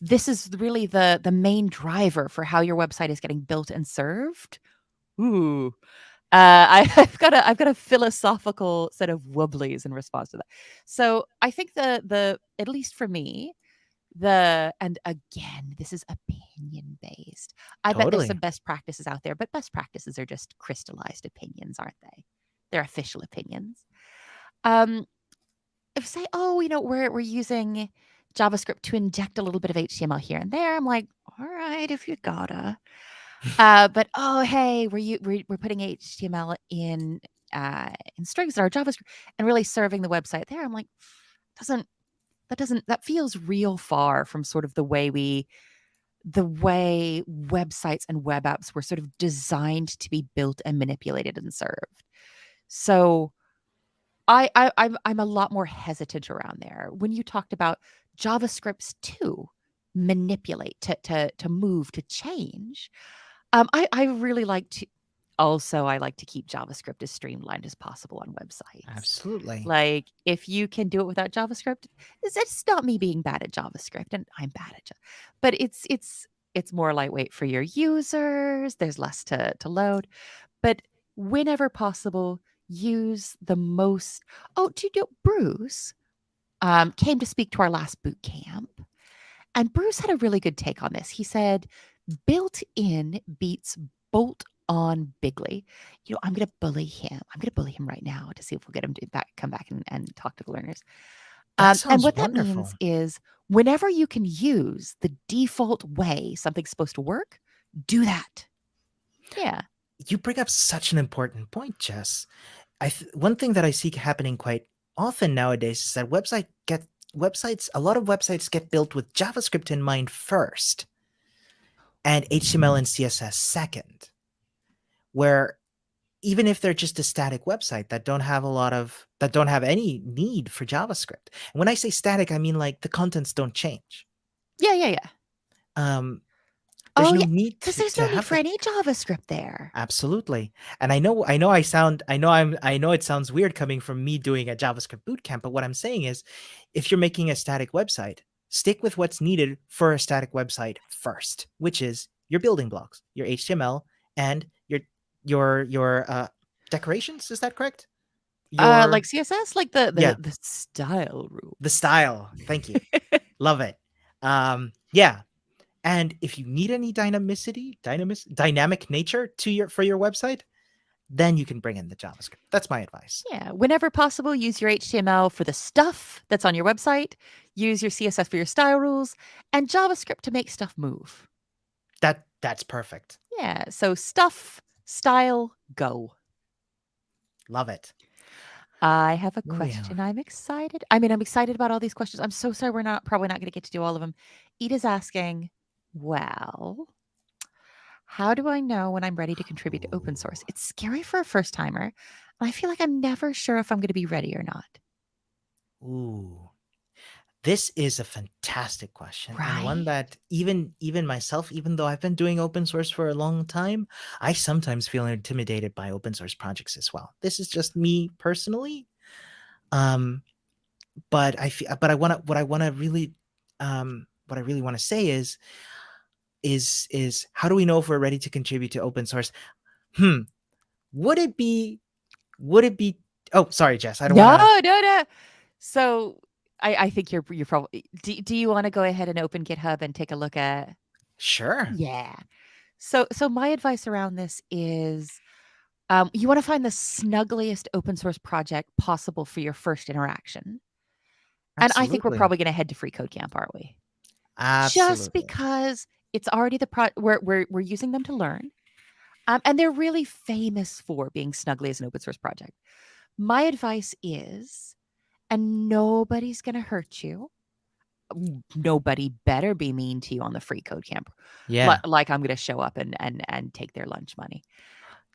this is really the main driver for how your website is getting built and served, ooh, I've got a philosophical set of wobblies in response to that. So I think the at least for me, and again, this is opinion based. I bet there's some Totally. best practices out there, but best practices are just crystallized opinions, aren't they? They're official opinions. Um, if say, oh, we're using JavaScript to inject a little bit of HTML here and there, I'm like, all right, if you gotta. But oh, hey, we're putting HTML in strings in our JavaScript and really serving the website there. I'm like, doesn't that feels real far from sort of the way websites and web apps were sort of designed to be built and manipulated and served. So I'm a lot more hesitant around there. When you talked about JavaScripts to manipulate, to move, to change, I really like to also, I like to keep JavaScript as streamlined as possible on websites. Absolutely. Like, if you can do it without JavaScript, it's not me being bad at JavaScript, and I'm bad at but it's more lightweight for your users, there's less to load, but whenever possible, use the most do you know Bruce, came to speak to our last boot camp, and Bruce had a really good take on this. He said, "Built in beats bolt on bigly." I'm gonna bully him. I'm gonna bully him right now to see if we'll get him to come back and talk to the learners. That And sounds what that means wonderful. is whenever you can use the default way something's supposed to work, do that. Yeah. You bring up such an important point, Jess. One thing that I see happening quite often nowadays is that websites, a lot of websites get built with JavaScript in mind first and HTML and CSS second, where even if they're just a static website that don't have any need for JavaScript. And when I say static, I mean like the contents don't change. Yeah, yeah, yeah. Um, there's Oh, no yeah, need because there's to no need have for that. any JavaScript there. Absolutely. And I know it sounds weird coming from me doing a JavaScript bootcamp, but what I'm saying is if you're making a static website, stick with what's needed for a static website first, which is your building blocks, your HTML and your decorations, is that correct? Like Your CSS, like the style the rules. style. Thank you. Love it. Yeah. And if you need any dynamic nature to your for your website, then you can bring in the JavaScript. That's my advice. Yeah, whenever possible, use your HTML for the stuff that's on your website, use your CSS for your style rules, and JavaScript to make stuff move. That's perfect. Yeah, so stuff, style, go. Love it. I have a What do we have? question. I'm excited. I mean, I'm excited about all these questions. I'm so sorry we're probably not going to get to do all of them. Ida's asking, well, how do I know when I'm ready to contribute to open source? It's scary for a first timer. I feel like I'm never sure if I'm going to be ready or not. Ooh. This is a fantastic question and one Right? that even myself, even though I've been doing open source for a long time, I sometimes feel intimidated by open source projects as well. This is just me personally. Um, but but I want to what I really want to say is how do we know if we're ready to contribute to open source? Hmm. Would it be would it be Oh, sorry, Jess. I don't want No, to. no, no. So I think you're probably do you want to go ahead and open GitHub and take a look at Sure. Yeah. So my advice around this is you want to find the snuggliest open source project possible for your first interaction. And I think we're Absolutely. probably going to head to Free Code Camp, aren't we? just Absolutely. because it's already we're using them to learn. And they're really famous for being Snuggly as an open source project. My advice is, and nobody's going to hurt you. Nobody better be mean to you on the free code camp. Yeah. Like I'm going to show up and take their lunch money.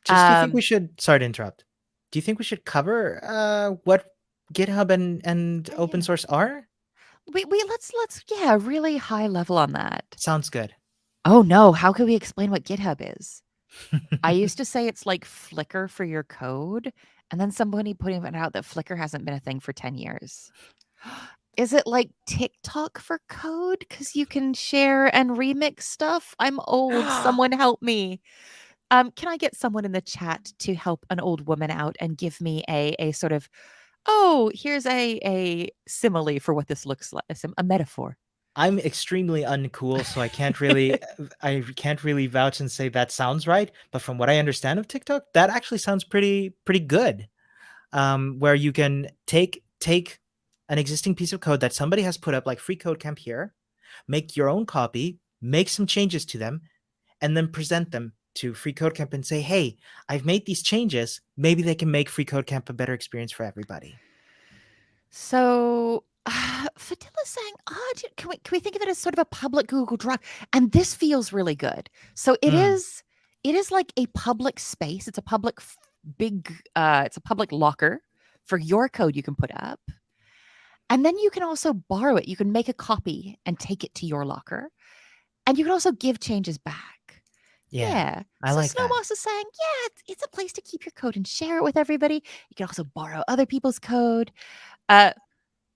Just do you think we Um, should, sorry to interrupt. Do you think we should cover what GitHub and open yeah. source are? We let's yeah, really high level on that. Sounds good. Oh no, how can we explain what GitHub is? I used to say it's like Flickr for your code, and then somebody putting it out that Flickr hasn't been a thing for 10 years. Is it like TikTok for code? Because you can share and remix stuff? I'm old. Someone help me. Can I get someone in the chat to help an old woman out and give me a sort of, oh, here's a simile for what this looks like, a metaphor. I'm extremely uncool, so I can't really vouch and say that sounds right. But from what I understand of TikTok, that actually sounds pretty good. Where you can take an existing piece of code that somebody has put up, like free code camp here, make your own copy, make some changes to them, and then present them to free code camp and say, hey, I've made these changes. Maybe they can make free code camp a better experience for everybody. So Fatila's saying, can we think of it as sort of a public Google Drive? And this feels really good. So Mm, it is like a public space. It's a public big it's a public locker for your code you can put up. And then you can also borrow it. You can make a copy and take it to your locker. And you can also give changes back. yeah, Yeah. I So like that. Snowmoss is saying, yeah, it's a place to keep your code and share it with everybody. You can also borrow other people's code. Uh,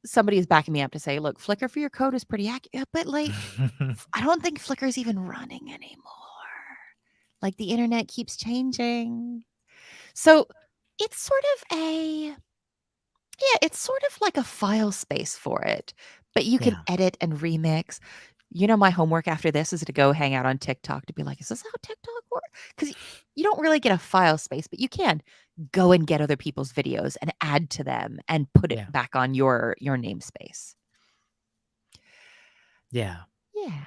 Somebody is backing me up to say, look, Flickr for your code is pretty accurate, but like, I don't think Flickr is even running anymore. Like the internet keeps changing. So it's sort of it's sort of like a file space for it, but you can Yeah, edit and remix. You know, my homework after this is to go hang out on TikTok to be like, is this how TikTok works? Because you don't really get a file space, but you can go and get other people's videos and add to them and put it yeah, back on your namespace. yeah, Yeah.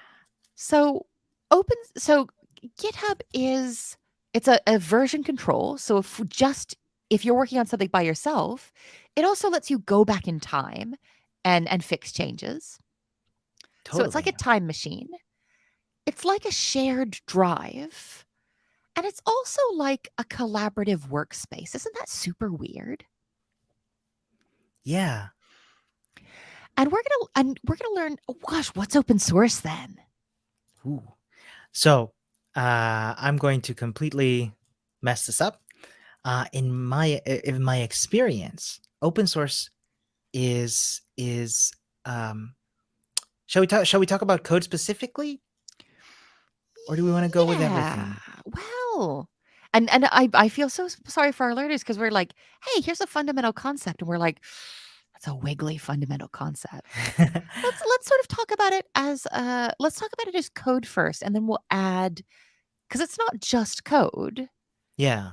So so GitHub is it's a version control. So if you're working on something by yourself, it also lets you go back in time and fix changes. So it's like a totally. time machine. It's like a shared drive. And it's also like a collaborative workspace. Isn't that super weird? Yeah. And we're gonna learn, oh gosh, what's open source then? Ooh. So, I'm going to completely mess this up. In my experience, open source is shall we talk about code specifically, or do we want to go with Yeah. everything? Well, and I feel so sorry for our learners because we're like, hey, here's a fundamental concept, and we're like, that's a wiggly fundamental concept. Let's sort of talk about it as let's talk about it as code first, and then we'll add because it's not just code. Yeah.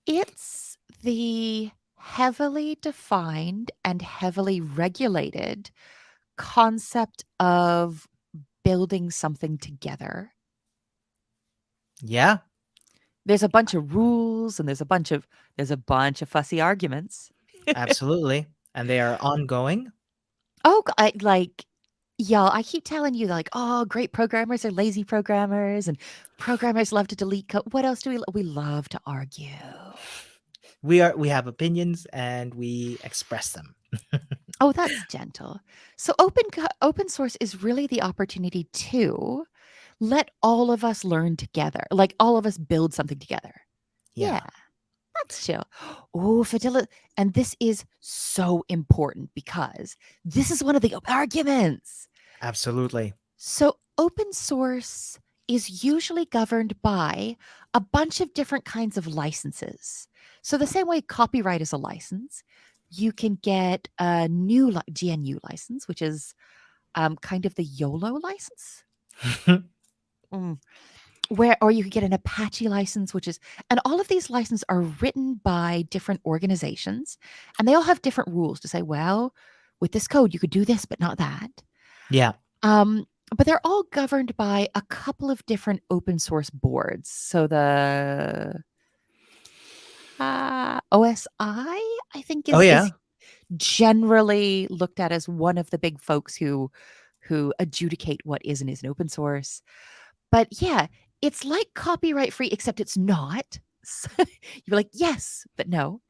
It's the heavily defined and heavily regulated concept of building something together. Yeah, There's a bunch of rules and there's a bunch of fussy arguments. absolutely. And they are ongoing. Oh, like y'all, I keep telling you like, oh, great programmers are lazy programmers and programmers love to delete code. What else do we love to argue? We have opinions and we express them. Oh, that's gentle. So open source is really the opportunity to let all of us learn together, like all of us build something together. Yeah, Yeah, that's chill. Oh, fidelity. And this is so important because this is one of the arguments. absolutely. So open source is usually governed by a bunch of different kinds of licenses. So the same way copyright is a license, you can get a new GNU license, which is kind of the YOLO license. Mm. Or you could get an Apache license, and all of these licenses are written by different organizations, and they all have different rules to say, well, with this code, you could do this, but not that. Yeah. But they're all governed by a couple of different open source boards. So the OSI, I think, Oh is yeah, generally looked at as one of the big folks who adjudicate what is and isn't open source. But yeah, it's like copyright free, except it's not. You're like, yes, but no.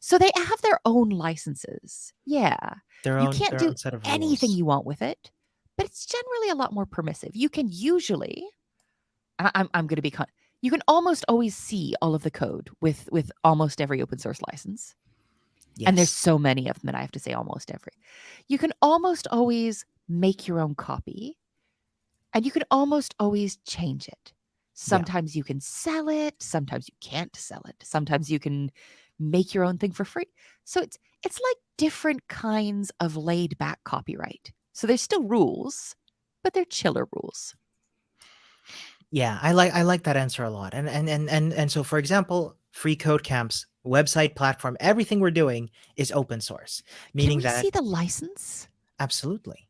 So they have their own licenses. Yeah. You can't their do own set of anything rules. you want with it, but it's generally a lot more permissive. You can usually, I'm going to be, you can almost always see all of the code with almost every open source license. And there's Yes. so many of them that I have to say almost every. You can almost always make your own copy, and you can almost always change it. Yeah. Sometimes you can sell it, sometimes you can't sell it. Sometimes you can make your own thing for free. So it's like different kinds of laid back copyright. So there's still rules, but they're chiller rules. Yeah, I like that answer a lot. And so for example, free code camps, website platform, everything we're doing is open source, Can meaning we that see the license? absolutely.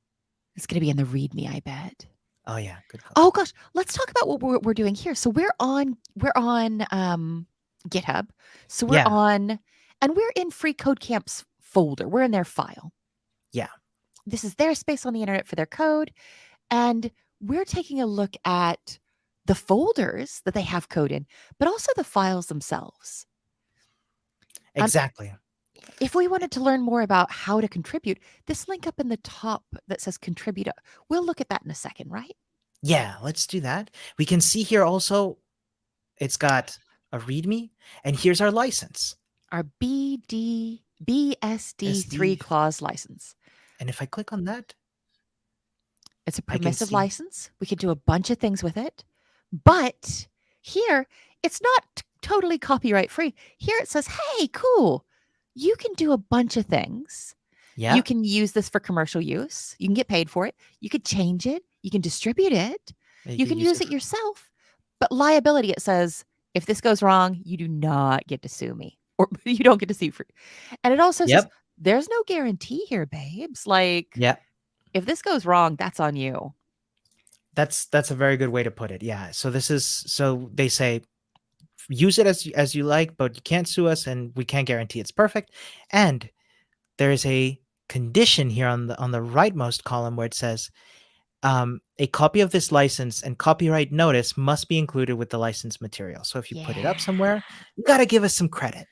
It's going to be in the README, I bet. Oh yeah, good call. Oh gosh, let's talk about what we're doing here. So we're on GitHub. So we're Yeah. on, and we're in Free Code Camp's folder. We're in their file. Yeah. This is their space on the internet for their code, and we're taking a look at the folders that they have code in, but also the files themselves. Um, Exactly. if we wanted to learn more about how to contribute, this link up in the top that says contribute, we'll look at that in a second, right? Yeah, let's do that. We can see here also it's got a README, and here's our license. Our BSD3 SD. clause license. And if I click on that, It's a I can permissive see. license. We can do a bunch of things with it. But here, it's not totally copyright free. Here it says, hey, cool. You can do a bunch of things. You Yeah. can use this for commercial use. You can get paid for it. You could change it. You can distribute it. You You can can use use it it for yourself. But liability, it says, if this goes wrong, you do not get to sue me, or you don't get to sue for. And it also says, Yep. there's no guarantee here, babes. Like, Yeah. if this goes wrong, that's on you. That's a very good way to put it. Yeah. So this is so they say use it as you like, but you can't sue us and we can't guarantee it's perfect. And there is a condition here on the rightmost column where it says a copy of this license and copyright notice must be included with the license material. So if you put it Yeah. up somewhere, you got to give us some credit.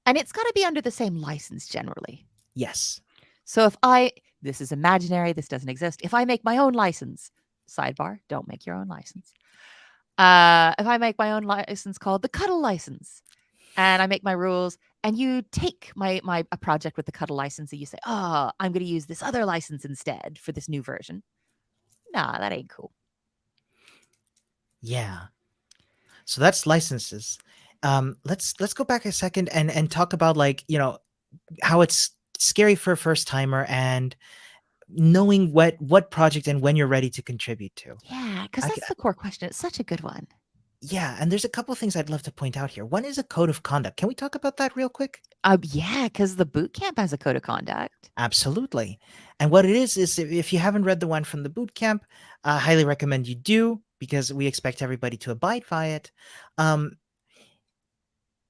And it's got to be under the same license generally. Yes. So this is imaginary, this doesn't exist. If I make my own license, sidebar, don't make your own license. If I make my own license called the Cuddle license, and I make my rules, and you take my a project with the Cuddle license, and you say, "Oh, I'm going to use this other license instead for this new version." Nah, that ain't cool. Yeah. So that's licenses. Let's go back a second and talk about like how it's scary for a first timer and knowing what project and when you're ready to contribute to. Yeah, because I, that's the core question. It's such a good one. yeah, and there's a couple things I'd love to point out here. One is a code of conduct. Can we talk about that real quick? Yeah, because the boot camp has a code of conduct. Absolutely. And what it is if you haven't read the one from the boot camp, I highly recommend you do because we expect everybody to abide by it. Um,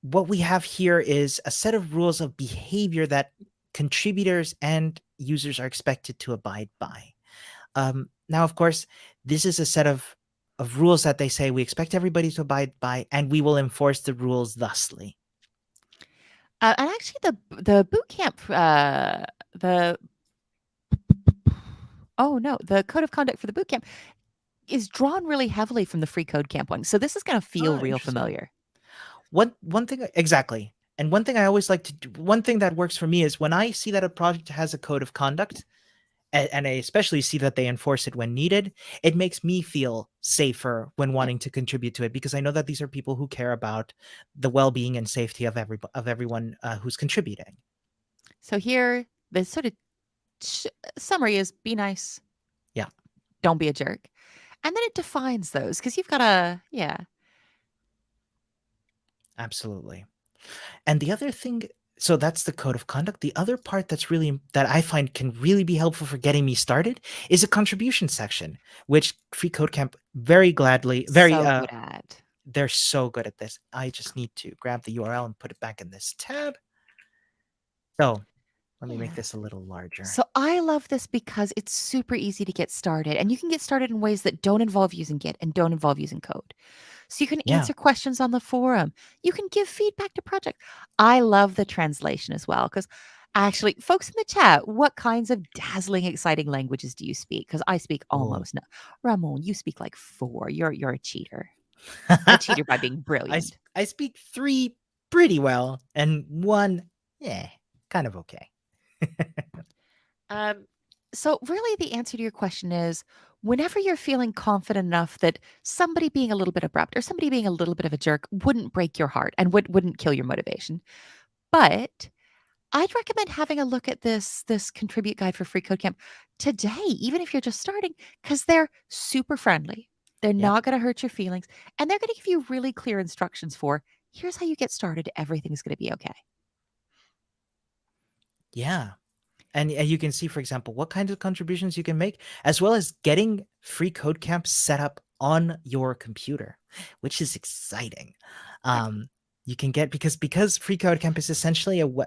what we have here is a set of rules of behavior that contributors and users are expected to abide by. Now, of course, this is a set of rules that they say we expect everybody to abide by, and we will enforce the rules thusly. And actually, the boot camp, the oh no, the code of conduct for the boot camp is drawn really heavily from the free code camp one. So this is going to feel Ah, real interesting. familiar. One thing exactly. And one thing I always like to do, one thing that works for me is when I see that a project has a code of conduct, and I especially see that they enforce it when needed, it makes me feel safer when Yep. wanting to contribute to it because I know that these are people who care about the well-being and safety of everyone who's contributing. So here, the sort of summary is: be nice, Yeah, don't be a jerk, and then it defines those because you've got a yeah. absolutely. And the other thing So that's the code of conduct. The other part that I find can really be helpful for getting me started is a contribution section, which Free Code Camp very gladly, very So good at. they're so good at this. I just need to grab the URL and put it back in this tab. So let me make Yeah. this a little larger. So I love this because it's super easy to get started, and you can get started in ways that don't involve using Git and don't involve using code. So you can Yeah. answer questions on the forum. You can give feedback to project. I love the translation as well because actually, folks in the chat, what kinds of dazzling, exciting languages do you speak? Because I speak Oh. almost no. Ramon, you speak like 4. You're a cheater. A cheater by being brilliant. I speak 3 pretty well and 1, yeah, kind of okay. Um, so really the answer to your question is whenever you're feeling confident enough that somebody being a little bit abrupt or somebody being a little bit of a jerk wouldn't break your heart and wouldn't kill your motivation. But I'd recommend having a look at this contribute guide for Free Code Camp today, even if you're just starting, because they're super friendly. They're Yep. not going to hurt your feelings, and they're going to give you really clear instructions for here's how you get started. Everything's going to be okay. Yeah. And you can see, for example, what kinds of contributions you can make, as well as getting Free Code Camp set up on your computer, which is exciting. Right. You can get because Free Code Camp is essentially a web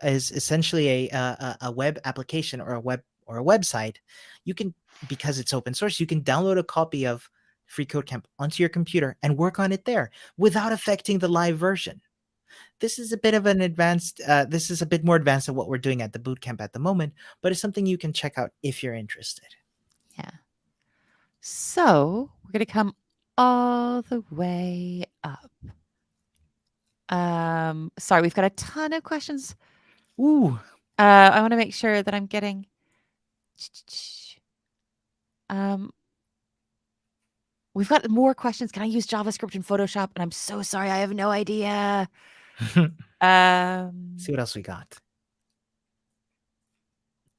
application or a website. You can, because it's open source, you can download a copy of Free Code Camp onto your computer and work on it there without affecting the live version. This is a bit of an advanced this is a bit more advanced than what we're doing at the bootcamp at the moment, but it's something you can check out if you're interested. Yeah. So we're going to come all the way up. Sorry, we've got a ton of questions. Ooh. I want to make sure that I'm getting. Um, we've got more questions. Can I use JavaScript in Photoshop? And I'm so sorry, I have no idea. See what else we got.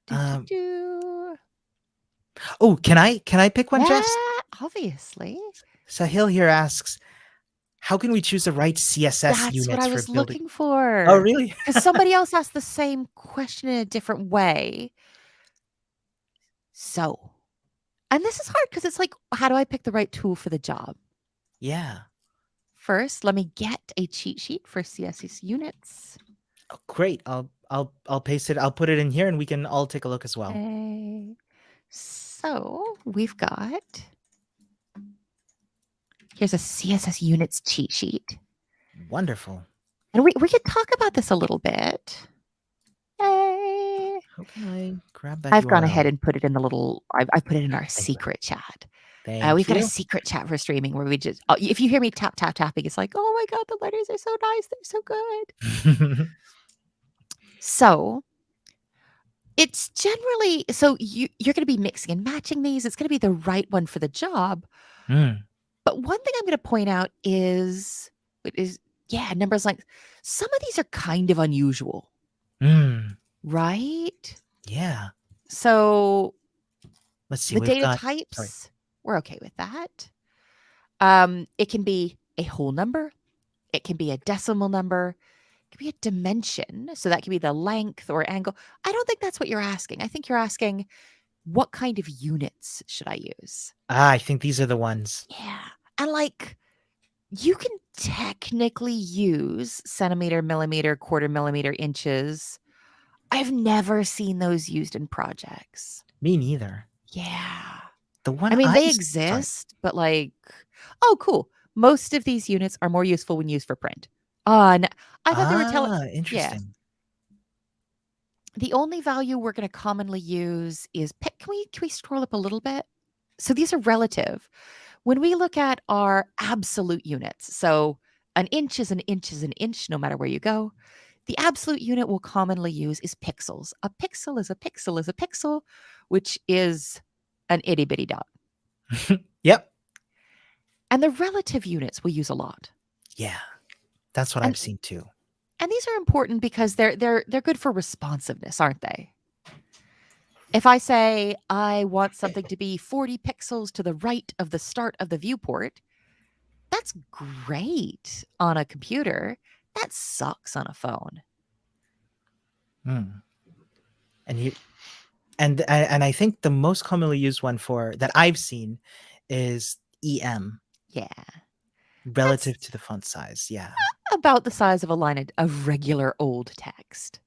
Do, do, do. Oh, can I pick one, Yeah, Jess? obviously. Sahil here asks, how can we choose the right CSS That's what units I for was building? looking Oh, for. really? Because somebody else asked the same question in a different way. So, and this is hard because it's like, how do I pick the right tool for the job? Yeah. First, let me get a cheat sheet for CSS units. Oh, great. I'll paste it. I'll put it in here and we can all take a look as well. Okay. So we've got, here's a CSS units cheat sheet. Wonderful. And we could talk about this a little bit. Yay. How can I grab that I've gone URL? ahead and put it in the little, I put it in our Thank you. secret chat. Thank We've got a you. secret chat for streaming where we just, if you hear me tap, tap, tapping, it's like, oh my God, the letters are so nice. They're so good. So it's generally, so you're going to be mixing and matching these. It's going to be the right one for the job. Mm. But one thing I'm going to point out is, numbers like some of these are kind of unusual, right? Yeah. So Let's see. the We've data got. Sorry. types, we're okay with that. It can be a whole number. It can be a decimal number. It can be a dimension. So that can be the length or angle. I don't think that's what you're asking. I think you're asking, what kind of units should I use? I think these are the ones. Yeah. And like, you can technically use centimeter, millimeter, quarter millimeter, inches. I've never seen those used in projects. Me neither. Yeah. The one I mean, they sorry. exist, but like, oh, cool. Most of these units are more useful when used for print. And I thought they were telling, yeah. Interesting. The only value we're going to commonly use is pick. Can we scroll up a little bit? So these are relative. When we look at our absolute units, so an inch is an inch is an inch, no matter where you go. The absolute unit we'll commonly use is pixels. A pixel is a pixel is a pixel, which is an itty bitty dot. Yep. And the relative units we use a lot. Yeah. That's what And, I've seen too. and these are important because they're good for responsiveness, aren't they? If I say I want something to be 40 pixels to the right of the start of the viewport, that's great on a computer. That sucks on a phone. Mm. And you and I think the most commonly used one for that I've seen is EM Yeah. relative That's to the font size. Yeah. about the size of a line of regular old text.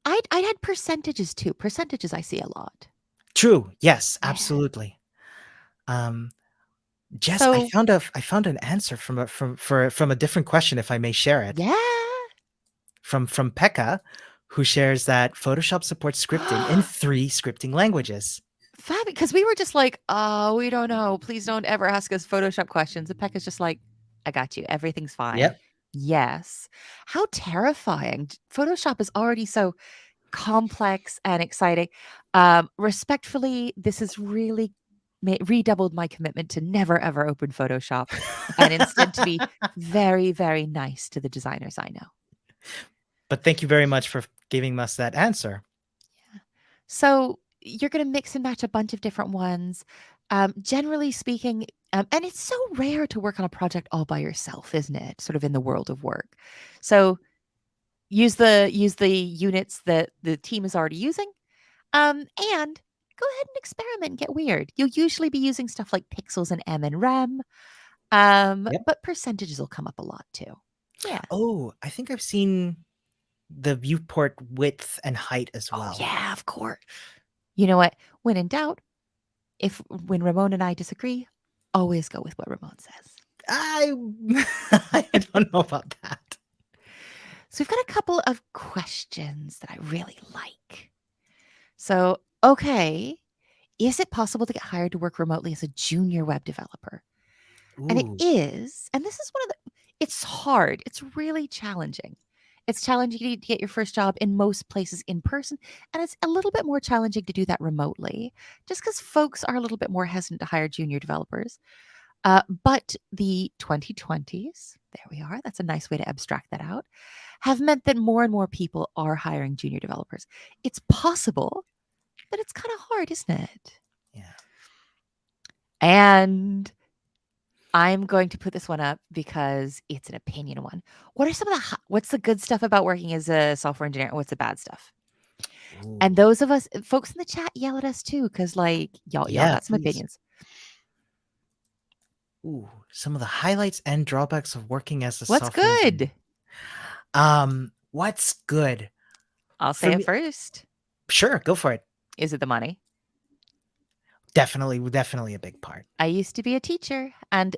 I'd had percentages too. Percentages I see a lot. True. Yes, Yeah. absolutely. Um, Jess, So, I found an answer from from a different question, if I may share it, yeah. from Pekka, who shares that Photoshop supports scripting in 3 scripting languages. Fab, because we were just like, "Oh, we don't know. Please don't ever ask us Photoshop questions." And Pekka's just like, "I got you. Everything's fine." Yep. Yes. How terrifying. Photoshop is already so complex and exciting. Respectfully, this has really redoubled my commitment to never ever open Photoshop and instead to be very, very nice to the designers I know. But thank you very much for giving us that answer. Yeah. So you're going to mix and match a bunch of different ones. Generally speaking, and it's so rare to work on a project all by yourself, isn't it? Sort of in the world of work. So use the units that the team is already using, and go ahead and experiment and get weird. You'll usually be using stuff like pixels and M and rem, Yep. but percentages will come up a lot too. Yeah. Oh, I think I've seen the viewport width and height as Oh well. yeah, of course. You know what? When in doubt, if when Ramon and I disagree, always go with what Ramon says. I I don't know about that. So we've got a couple of questions that I really like. So, okay, is it possible to get hired to work remotely as a junior web developer? And it Ooh, is. And this is one of the it's hard. It's really challenging. It's challenging to get your first job in most places in person, and it's a little bit more challenging to do that remotely, just because folks are a little bit more hesitant to hire junior developers. But the 2020s, there we are, that's a nice way to abstract that out, have meant that more and more people are hiring junior developers. It's possible, but it's kind of hard, isn't it? yeah. And I'm going to put this one up because it's an opinion one. What are some of what's the good stuff about working as a software engineer? And what's the bad stuff? And Ooh. those of us, folks in the chat, yell at us too, because like y'all Yeah, got some please. opinions. Ooh, some of the highlights and drawbacks of working as a What's software engineer. good? What's good? I'll For say it me, first. sure, go for it. Is it the money? Definitely a big part. I used to be a teacher, and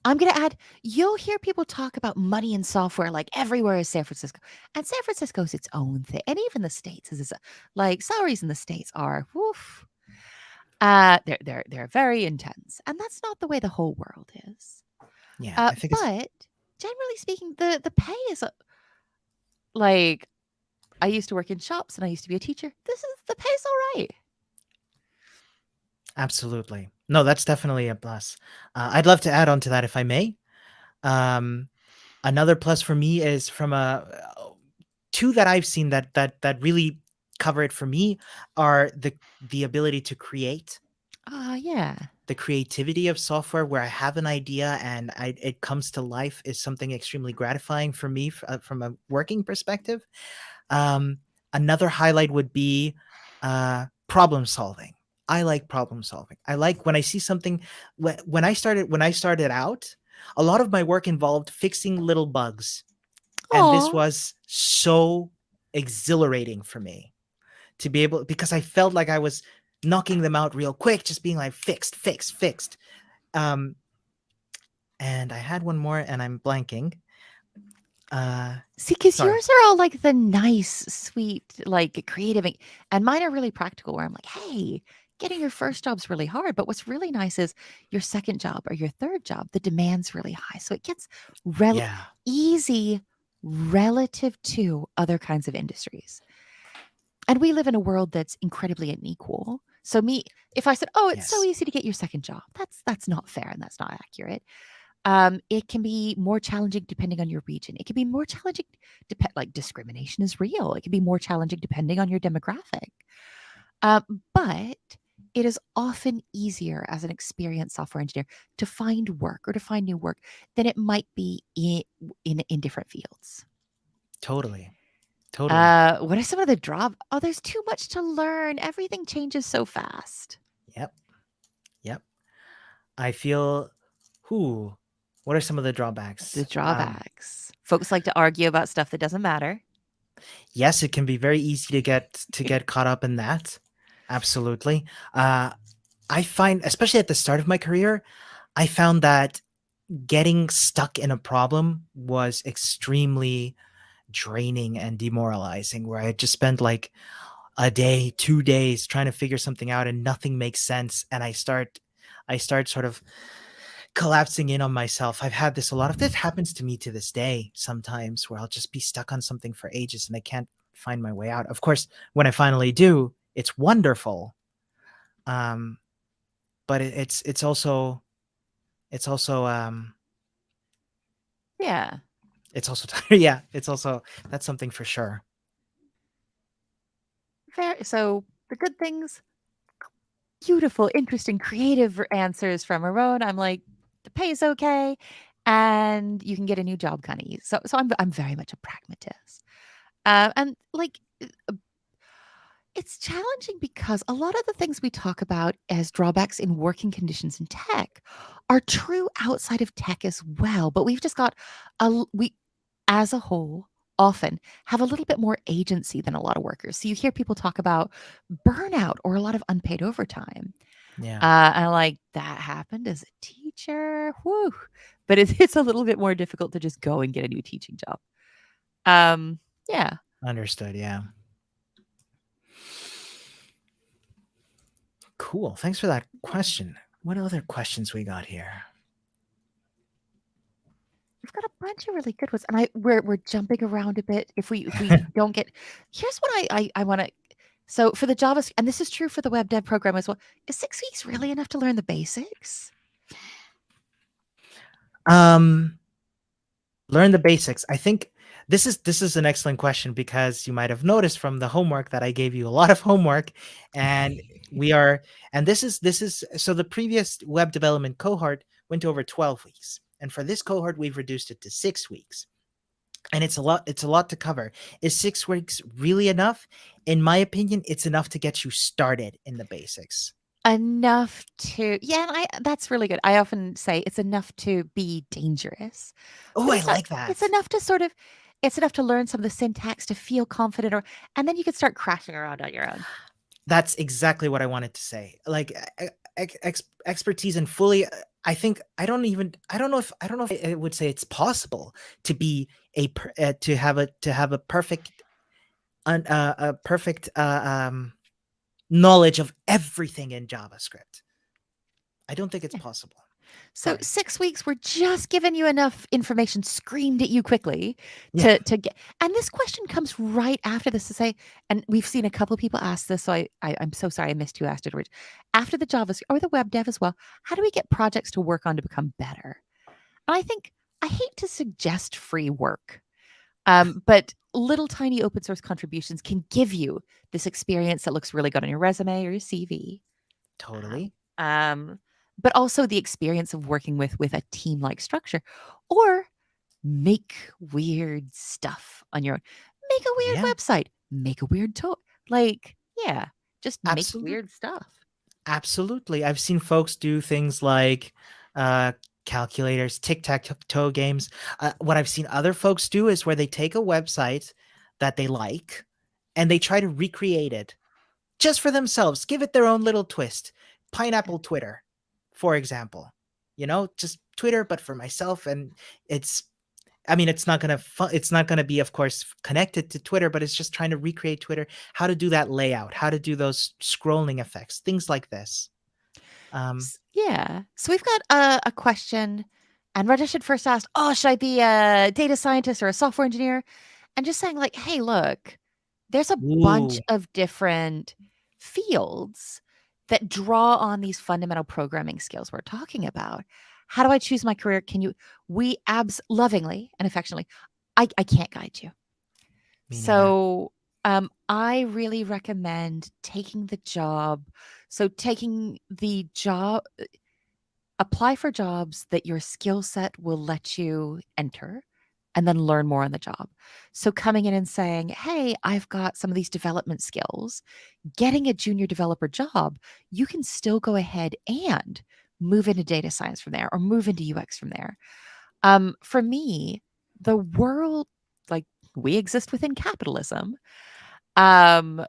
I'm going to add, you'll hear people talk about money in software like everywhere is San Francisco. And San Francisco's its own thing. And even the States is like salaries in the States are woof. They're very intense. And that's not the way the whole world is. Yeah, I think it's But generally speaking, the pay is like I used to work in shops and I used to be a teacher. This is the pay's all right. absolutely. No, that's definitely a plus. I'd love to add on to that if I may. Um, Another plus for me is from a 2 that I've seen that really cover it for me are the ability to create, Yeah. the creativity of software where I have an idea and it comes to life is something extremely gratifying for me from a working perspective. Um, Another highlight would be problem solving. I like problem solving. I like when I see something. When I started out, a lot of my work involved fixing little bugs, and this Oh, was so exhilarating for me to be able because I felt like I was knocking them out real quick, just being like fixed, fixed, fixed. Um, and I had one more, and I'm blanking. see, because Sorry. yours are all like the nice, sweet, like creative, and mine are really practical. Where I'm like, hey, getting your first job's really hard, but what's really nice is your second job or your third job, the demand's really high, so it gets Yeah. easy relative to other kinds of industries. And we live in a world that's incredibly unequal. So if I said, "Oh, it's so Yes. easy to get your second job," that's not fair and that's not accurate. It can be more challenging depending on your region. It can be more challenging, like discrimination is real. It can be more challenging depending on your demographic. But it is often easier as an experienced software engineer to find work or to find new work than it might be in different fields. Totally. Totally. What are some of the Oh, there's too much to learn. Everything changes so fast. Yep. Yep. I feel whoo, what are some of the The drawbacks? drawbacks. Folks like to argue about stuff that doesn't matter. Yes, it can be very easy to get caught up in that. Absolutely. I find, especially at the start of my career, I found that getting stuck in a problem was extremely draining and demoralizing, where I just spent like a day, 2 days trying to figure something out and nothing makes sense. And I start sort of collapsing in on myself. I've had this a lot of this happens to me to this day sometimes where I'll just be stuck on something for ages and I can't find my way out. Of course, when I finally do, it's wonderful. Um, but it's also Yeah. it's also yeah, it's also that's something for sure. Fair. So the good things, beautiful, interesting, creative answers from Aron. I'm like, the pay is okay, and you can get a new job kind of easy. So I'm very much a pragmatist. And like it's challenging because a lot of the things we talk about as drawbacks in working conditions in tech are true outside of tech as well. But we've just got we as a whole often have a little bit more agency than a lot of workers. So you hear people talk about burnout or a lot of unpaid overtime. Yeah, And I'm like, that happened as a teacher. Whew. But it's a little bit more difficult to just go and get a new teaching job. Yeah. understood. Yeah. Cool. Thanks for that question. What other questions we got here? We've got a bunch of really good ones, and we're jumping around a bit. If we don't get, here's what I want to. So for the JavaScript, and this is true for the web dev program as well. Is 6 weeks really enough to learn the basics? Um, learn the basics. I think this is an excellent question because you might have noticed from the homework that I gave you a lot of homework, and we are and this is so the previous web development cohort went over 12 weeks, and for this cohort we've reduced it to 6 weeks. And it's a lot to cover. Is 6 weeks really enough? In my opinion, it's enough to get you started in the basics. Enough to yeah, and I that's really good. I often say it's enough to be dangerous, Oh, but I it's not. like It's that. enough to sort of. It's enough to learn some of the syntax to feel confident, or and then you can start crashing around on your own. That's exactly what I wanted to say. Like expertise and fully I don't know if I would say it's possible to be to have a perfect a perfect knowledge of everything in JavaScript. I don't think it's possible. So Sorry. 6 weeks, we're just giving you enough information screamed at you quickly Yeah. to get and this question comes right after this to say and we've seen a couple of people ask this, so I'm so sorry I missed who asked it originally. After the JavaScript or the web dev as well, how do we get projects to work on to become better? And I think I hate to suggest free work, but little tiny open source contributions can give you this experience that looks really good on your resume or your CV. Totally. Um, but also the experience of working with a team-like structure, or make weird stuff on your own. Make a weird Yeah. website, make a weird toy. Like, yeah, just make Absolutely. weird stuff. Absolutely. I've seen folks do things like uh, calculators, tic-tac-toe games. What I've seen other folks do is where they take a website that they like and they try to recreate it just for themselves, give it their own little twist. Pineapple Twitter, for example. You know, just Twitter, but for myself. And it's I mean, it's not gonna be, of course, connected to Twitter, but it's just trying to recreate Twitter, how to do that layout, how to do those scrolling effects, things like this. Yeah. So we've got a question, and Rajesh had first asked, "Oh, should I be a data scientist or a software engineer?" And just saying, like, "Hey, look, there's a bunch Ooh, of different fields that draw on these fundamental programming skills we're talking about. How do I choose my career? Can you? We abs lovingly and affectionately, I can't guide you. me neither. So I really recommend taking the job. So taking the job apply for jobs that your skill set will let you enter. and then learn more on the job. So coming in and saying, hey, I've got some of these development skills, getting a junior developer job, you can still go ahead and move into data science from there or move into UX from there. For me, the world, like we exist within capitalism. Um,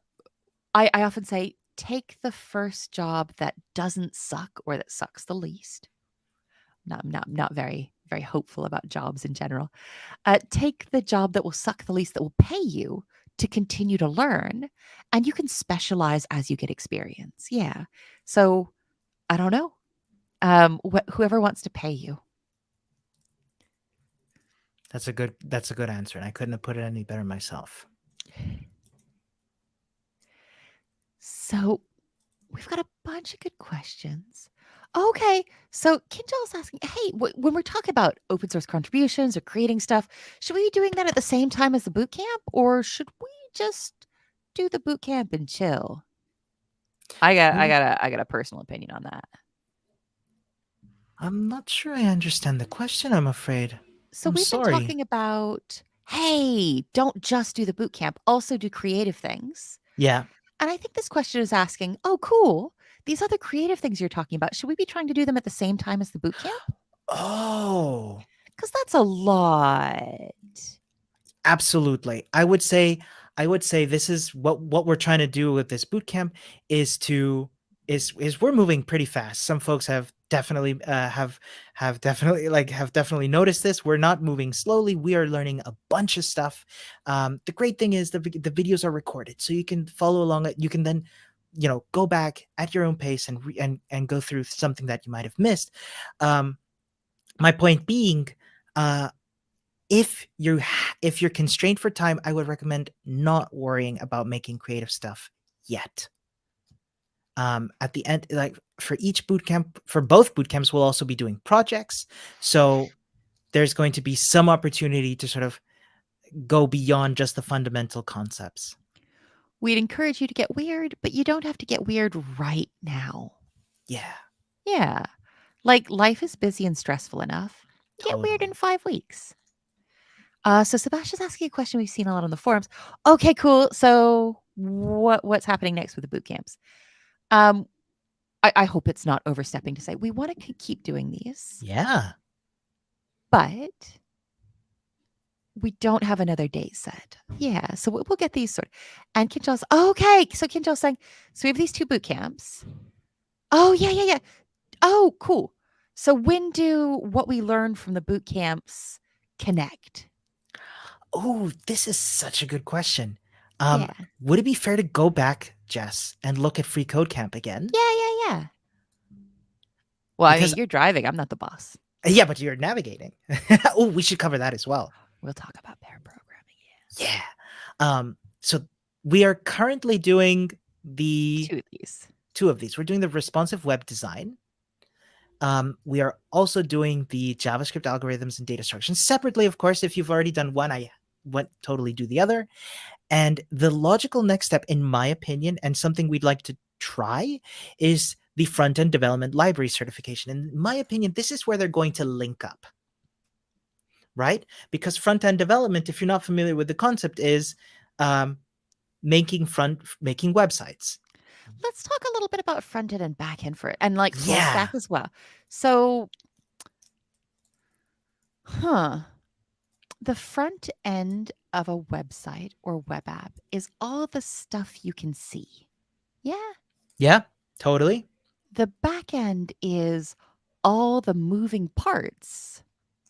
I often say, take the first job that doesn't suck or that sucks the least. Not very hopeful about jobs in general. Take the job that will suck the least, that will pay you to continue to learn, and you can specialize as you get experience. Yeah. So I don't know. Whoever wants to pay you. That's a good answer, and I couldn't have put it any better myself. So we've got a bunch of good questions. Okay, so Kinjal's asking, hey, when we're talking about open source contributions or creating stuff, should we be doing that at the same time as the boot camp, or should we just do the boot camp and chill? I got a personal opinion on that. I'm not sure I understand the question, I'm afraid. So I'm we've been sorry. talking about, hey, don't just do the boot camp, also do creative things. Yeah. And I think this question is asking, oh, cool. These other creative things you're talking about, should we be trying to do them at the same time as the boot camp? Oh, Because that's a lot. absolutely. I would say this is what we're trying to do with this boot camp is to is we're moving pretty fast. Some folks have definitely have definitely noticed this. We're not moving slowly. We are learning a bunch of stuff. The great thing is the videos are recorded, so you can follow along. You can then go back at your own pace and and go through something that you might have missed. My point being, uh, if you're constrained for time, I would recommend not worrying about making creative stuff yet. At the end, like for each bootcamp, for both bootcamps, we'll also be doing projects. So there's going to be some opportunity to sort of go beyond just the fundamental concepts. We'd encourage you to get weird, but you don't have to get weird right now. Yeah, Yeah. Like life is busy and stressful enough. Get weird in totally. 5 weeks. So Sebastian's asking a question we've seen a lot on the forums. Okay, cool. So what's happening next with the boot camps? I hope it's not overstepping to say we want to keep doing these, Yeah. but we don't have another date set. Yeah, so we'll get these sort. And Kinjal's okay. So Kinjal's saying, so we have these 2 boot camps. Oh yeah. Oh, cool. So when do what we learn from the boot camps connect? Oh, this is such a good question. Yeah. Would it be fair to go back, Jess, and look at Free Code Camp again? Yeah. Well, I Because mean, you're driving. I'm not the boss. yeah, but you're navigating. Oh, we should cover that as well. We'll talk about pair programming. Yeah. So we are currently doing Yeah. the 2 of these. 2 of these. We're doing the responsive web design. We are also doing the JavaScript algorithms and data structures separately. Of course, if you've already done one, I won't totally do the other. And the logical next step, in my opinion, and something we'd like to try, is the front-end development library certification. In my opinion, this is where they're going to link up, right? Because front-end development, if you're not familiar with the concept, is making websites. Let's talk a little bit about front end and back end for it, and like full Yeah. stack as well. So, the front end of a website or web app is all the stuff you can see. Yeah. Yeah, totally. The back end is all the moving parts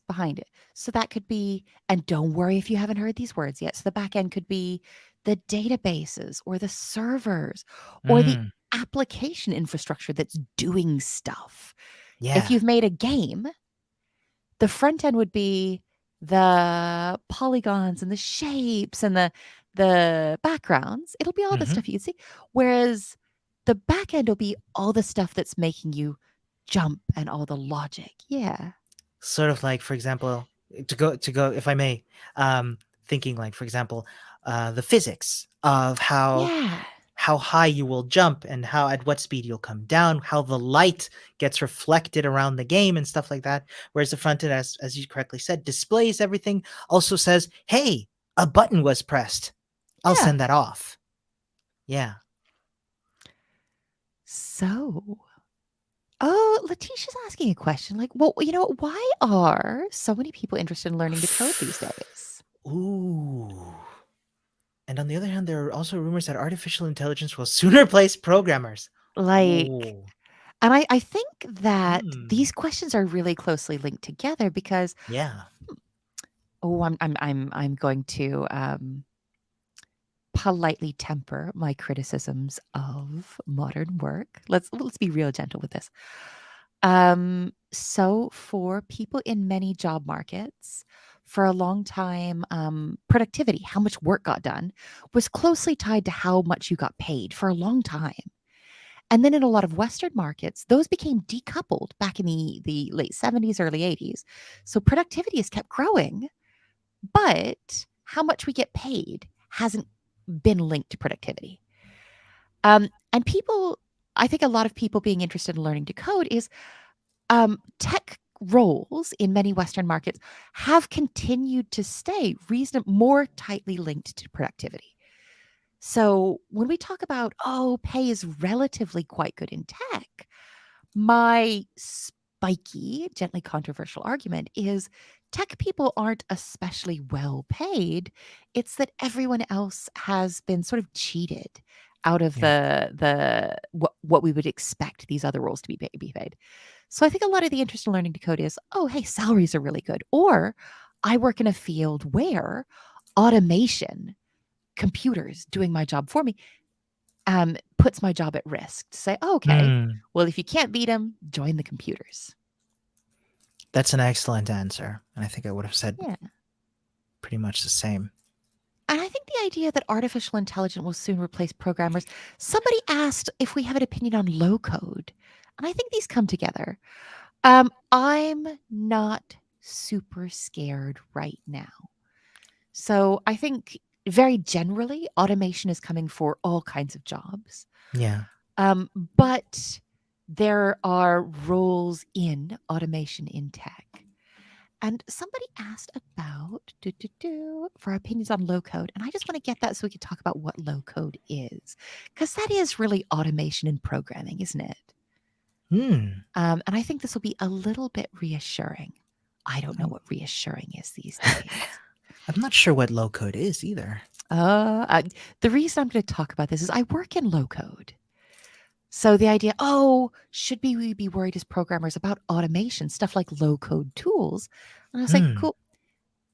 behind it. So that could be, and don't worry if you haven't heard these words yet. So the back end could be the databases or the servers or the Mm, application infrastructure that's doing stuff. If yeah. you've made a game, the front end would be the polygons and the shapes and the backgrounds. It'll be all the Mhm. stuff you can see. Whereas the back end will be all the stuff that's making you jump and all the logic. Yeah. Sort of like, for example, to go, if I may, thinking like, for example, the physics of how Yeah. how high you will jump and how at what speed you'll come down, how the light gets reflected around the game and stuff like that. Whereas the front end, as you correctly said, displays everything, also says, hey, a button was pressed. I'll Yeah. send that off. Yeah. So, oh, Letitia's asking a question like, well, why are so many people interested in learning to code these days? Ooh. And on the other hand, there are also rumors that artificial intelligence will soon replace programmers. Like, Ooh. and I think that Hmm. these questions are really closely linked together because, Yeah. I'm going to politely temper my criticisms of modern work. Let's be real gentle with this. So for people in many job markets, for a long time, productivity, how much work got done, was closely tied to how much you got paid for a long time. And then in a lot of Western markets, those became decoupled back in the late 70s, early 80s. So productivity has kept growing, but how much we get paid hasn't been linked to productivity. And people, I think a lot of people being interested in learning to code is tech roles in many Western markets have continued to stay more tightly linked to productivity. So when we talk about, oh, pay is relatively quite good in tech, my spiky, gently controversial argument is tech people aren't especially well paid. It's that everyone else has been sort of cheated out of Yeah. the what we would expect these other roles to be paid. So I think a lot of the interest in learning to code is, oh, hey, salaries are really good. Or I work in a field where automation, computers doing my job for me, puts my job at risk to say, oh, okay, Hmm. well, if you can't beat them, join the computers. That's an excellent answer. And I think I would have said Yeah. pretty much the same. And I think the idea that artificial intelligence will soon replace programmers, somebody asked if we have an opinion on low code. And I think these come together. I'm not super scared right now. So I think very generally, automation is coming for all kinds of jobs. Yeah. But there are roles in automation in tech. And somebody asked about for our opinions on low code. And I just want to get that so we can talk about what low code is. Because that is really automation and programming, isn't it? Hmm. And I think this will be a little bit reassuring. I don't know I'm, what reassuring is these days. I'm not sure what low code is either. The reason I'm going to talk about this is I work in low code. So the idea, oh, should we be worried as programmers about automation, stuff like low code tools? And I was like, Hmm. cool,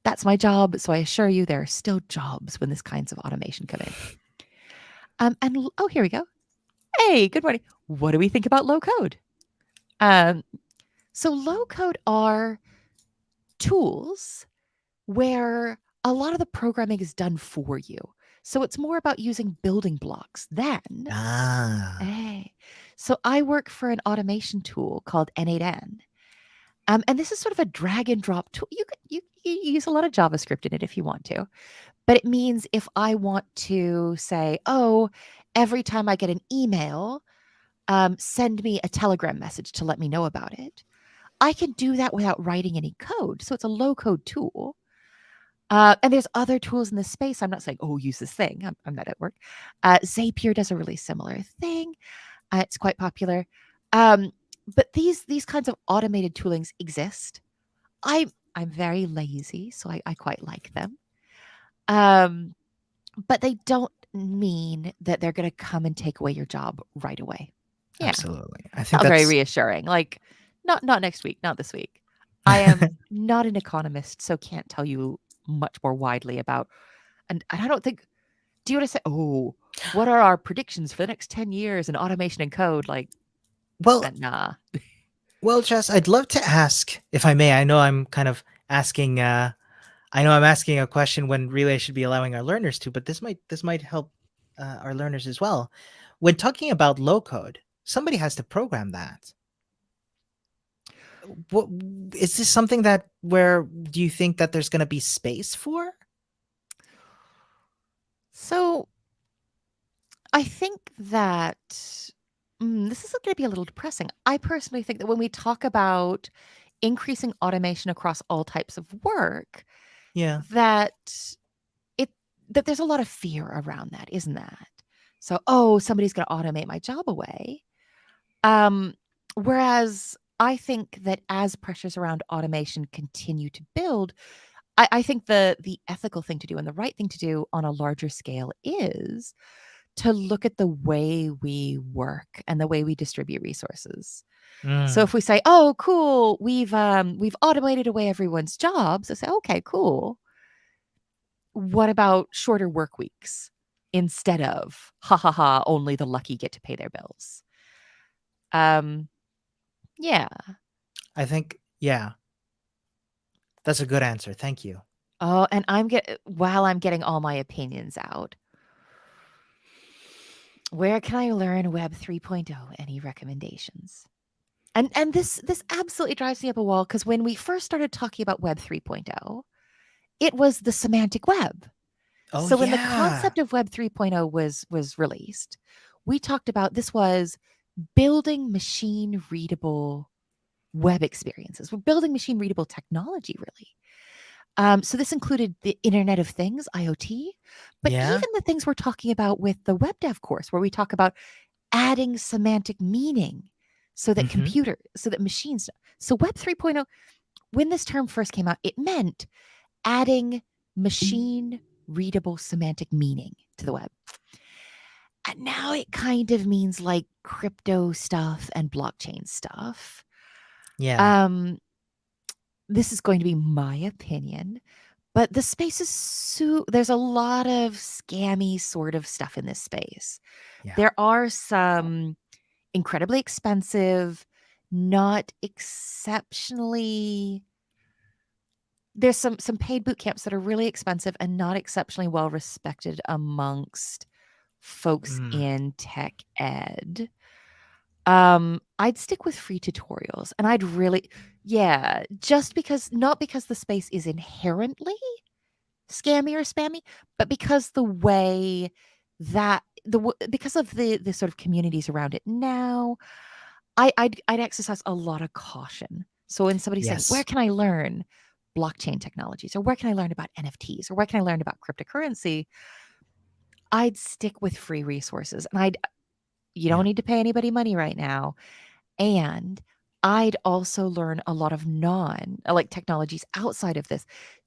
that's my job. So I assure you there are still jobs when this kinds of automation come in. Oh, here we go. Hey, good morning. What do we think about low code? Um, so low code are tools where a lot of the programming is done for you. So it's more about using building blocks than, Ah. hey. So I work for an automation tool called N8N. And this is sort of a drag and drop tool. You use a lot of JavaScript in it if you want to, but it means if I want to say, oh, every time I get an email, send me a Telegram message to let me know about it. I can do that without writing any code. So it's a low code tool. And there's other tools in this space. I'm not saying, oh, use this thing. I'm not at work. Zapier does a really similar thing. It's quite popular. Um, but these kinds of automated toolings exist. I'm very lazy, so I quite like them. Um, but they don't mean that they're going to come and take away your job right away. Yeah, Absolutely. I think felt very that's reassuring. Like, not next week, not this week. I am not an economist, so can't tell you much more widely about. And I don't think. Do you want to say, oh, what are our predictions for the next 10 years in automation and code? Like, well, nah. well, Jess, I'd love to ask, if I may. I know I'm kind of asking I know I'm asking a question when really I should be allowing our learners to, but this might help our learners as well. When talking about low code, somebody has to program that. What is this something that where do you think that there's going to be space for? So I think that this is going to be a little depressing. I personally think that when we talk about increasing automation across all types of work, Yeah. that it that there's a lot of fear around that, isn't that? So, oh, somebody's going to automate my job away. Whereas I think that as pressures around automation continue to build, I think the ethical thing to do and the right thing to do on a larger scale is to look at the way we work and the way we distribute resources. So Mm. if we say, "Oh, cool, we've automated away everyone's jobs," I say, "Okay, cool. What about shorter work weeks instead of ha ha ha, only the lucky get to pay their bills?" Um, yeah. I think, yeah, that's a good answer. Thank you. Oh, and while I'm getting all my opinions out, where can I learn Web 3.0? Any recommendations? And this absolutely drives me up a wall because when we first started talking about Web 3.0, it was the semantic web. Oh So when the yeah. concept of Web 3.0 was released, we talked about this was building machine readable web experiences. We're building machine readable technology, really. So this included the Internet of Things, IoT, but Yeah. even the things we're talking about with the web dev course, where we talk about adding semantic meaning Mm-hmm. so that machines. So Web 3.0, when this term first came out, it meant adding machine readable semantic meaning to the web. And now it kind of means like crypto stuff and blockchain stuff. Yeah. Um, this is going to be my opinion, but the space is there's a lot of scammy sort of stuff in this space. Yeah. There are some incredibly expensive, not exceptionally there's some paid boot camps that are really expensive and not exceptionally well respected amongst folks Mm. in tech ed. I'd stick with free tutorials and I'd really yeah, just because not because the space is inherently scammy or spammy, but because the way that because of the sort of communities around it now, I'd exercise a lot of caution. So when somebody's saying, "Where Yes. can I learn blockchain technologies?" or "Where can I learn about NFTs?" or "Where can I learn about cryptocurrency?" I'd stick with free resources, and you don't Yeah. need to pay anybody money right now, and I'd also learn a lot of like technologies outside of this,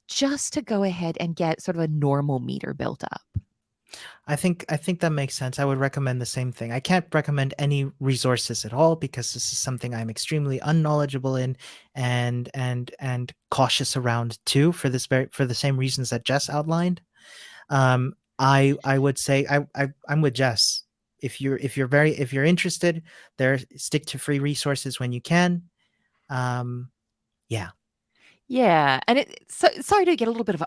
just to go ahead and get sort of a normal meter built up. I think that makes sense. I would recommend the same thing. I can't recommend any resources at all because this is something I'm extremely unknowledgeable in and cautious around too for the same reasons that Jess outlined. I would say I'm with Jess. If you're interested, there stick to free resources when you can. Um, yeah. Yeah, and sorry to get a little bit of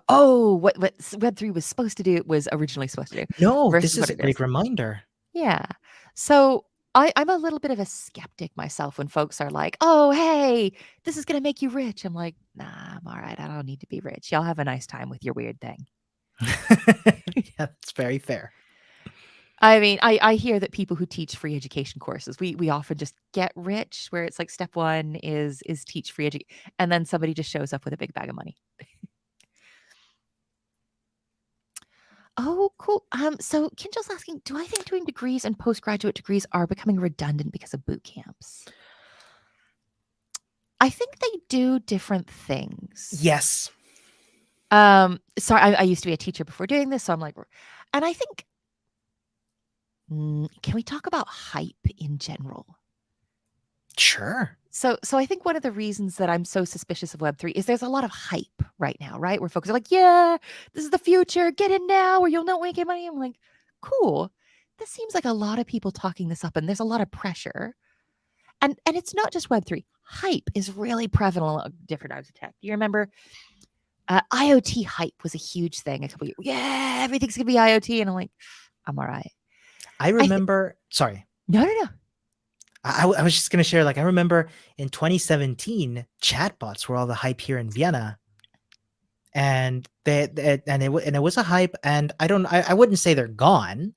what Web3 was supposed to do was originally supposed to do No, this versus is what a it is. great reminder. Yeah. So I'm a little bit of a skeptic myself when folks are like, "Oh, hey, this is gonna make you rich." I'm like, "Nah, I'm all right. I don't need to be rich. Y'all have a nice time with your weird thing." Yeah, that's very fair. I mean, I hear that people who teach free education courses, we often just get rich, where it's like step one is teach free education, and then somebody just shows up with a big bag of money. Oh, cool. So Kindle's asking, do I think doing degrees and postgraduate degrees are becoming redundant because of boot camps? I think they do different things. Yes. Sorry, I used to be a teacher before doing this, so I'm like, and I think, can we talk about hype in general? Sure. So I think one of the reasons that I'm so suspicious of Web3 is there's a lot of hype right now, right? Where folks are like, yeah, this is the future, get in now or you'll not make any money. I'm like, cool. This seems like a lot of people talking this up and there's a lot of pressure. And it's not just Web3. Hype is really prevalent on different types of tech. Do you remember IoT hype was a huge thing a couple years. Yeah, everything's gonna be IoT. And I'm like, I'm all right. I I think remember, sorry. no, no, no. I was just going to share, like, I remember in 2017, chatbots were all the hype here in Vienna. And and it was a hype. And I wouldn't say they're gone,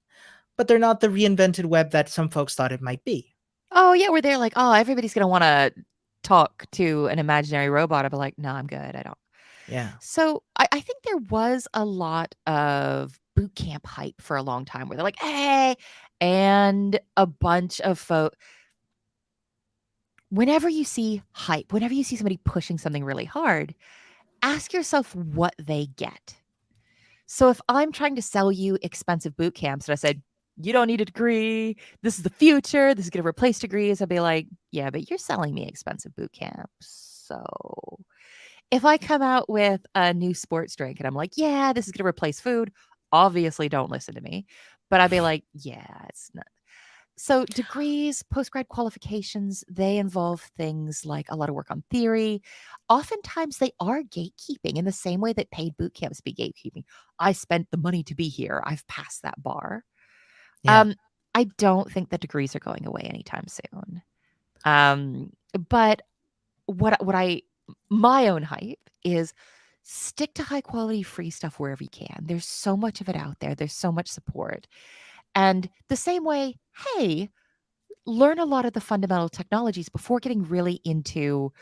but they're not the reinvented web that some folks thought it might be. Oh, yeah, where they're like, "Oh, everybody's gonna wanna talk to an imaginary robot." I'll be like, "No, I'm good. I don't." Yeah. So, I think there was a lot of boot camp hype for a long time where they're like, "Hey," and a bunch of whenever you see hype, whenever you see somebody pushing something really hard, ask yourself what they get. So if I'm trying to sell you expensive boot camps and I said, you don't need a degree, this is the future, this is going to replace degrees, I'd be like, yeah, but you're selling me expensive boot camps. So if I come out with a new sports drink and I'm like, yeah, this is going to replace food, obviously don't listen to me. But I'd be like, yeah, it's not. So degrees, postgrad qualifications, they involve things like a lot of work on theory. Oftentimes they are gatekeeping in the same way that paid boot camps be gatekeeping. I spent the money to be here. I've passed that bar. Yeah. Um, I don't think that degrees are going away anytime soon. But what I my own hype is stick to high quality free stuff wherever you can. There's so much of it out there. There's so much support. And the same way, hey, learn a lot of the fundamental technologies before getting really into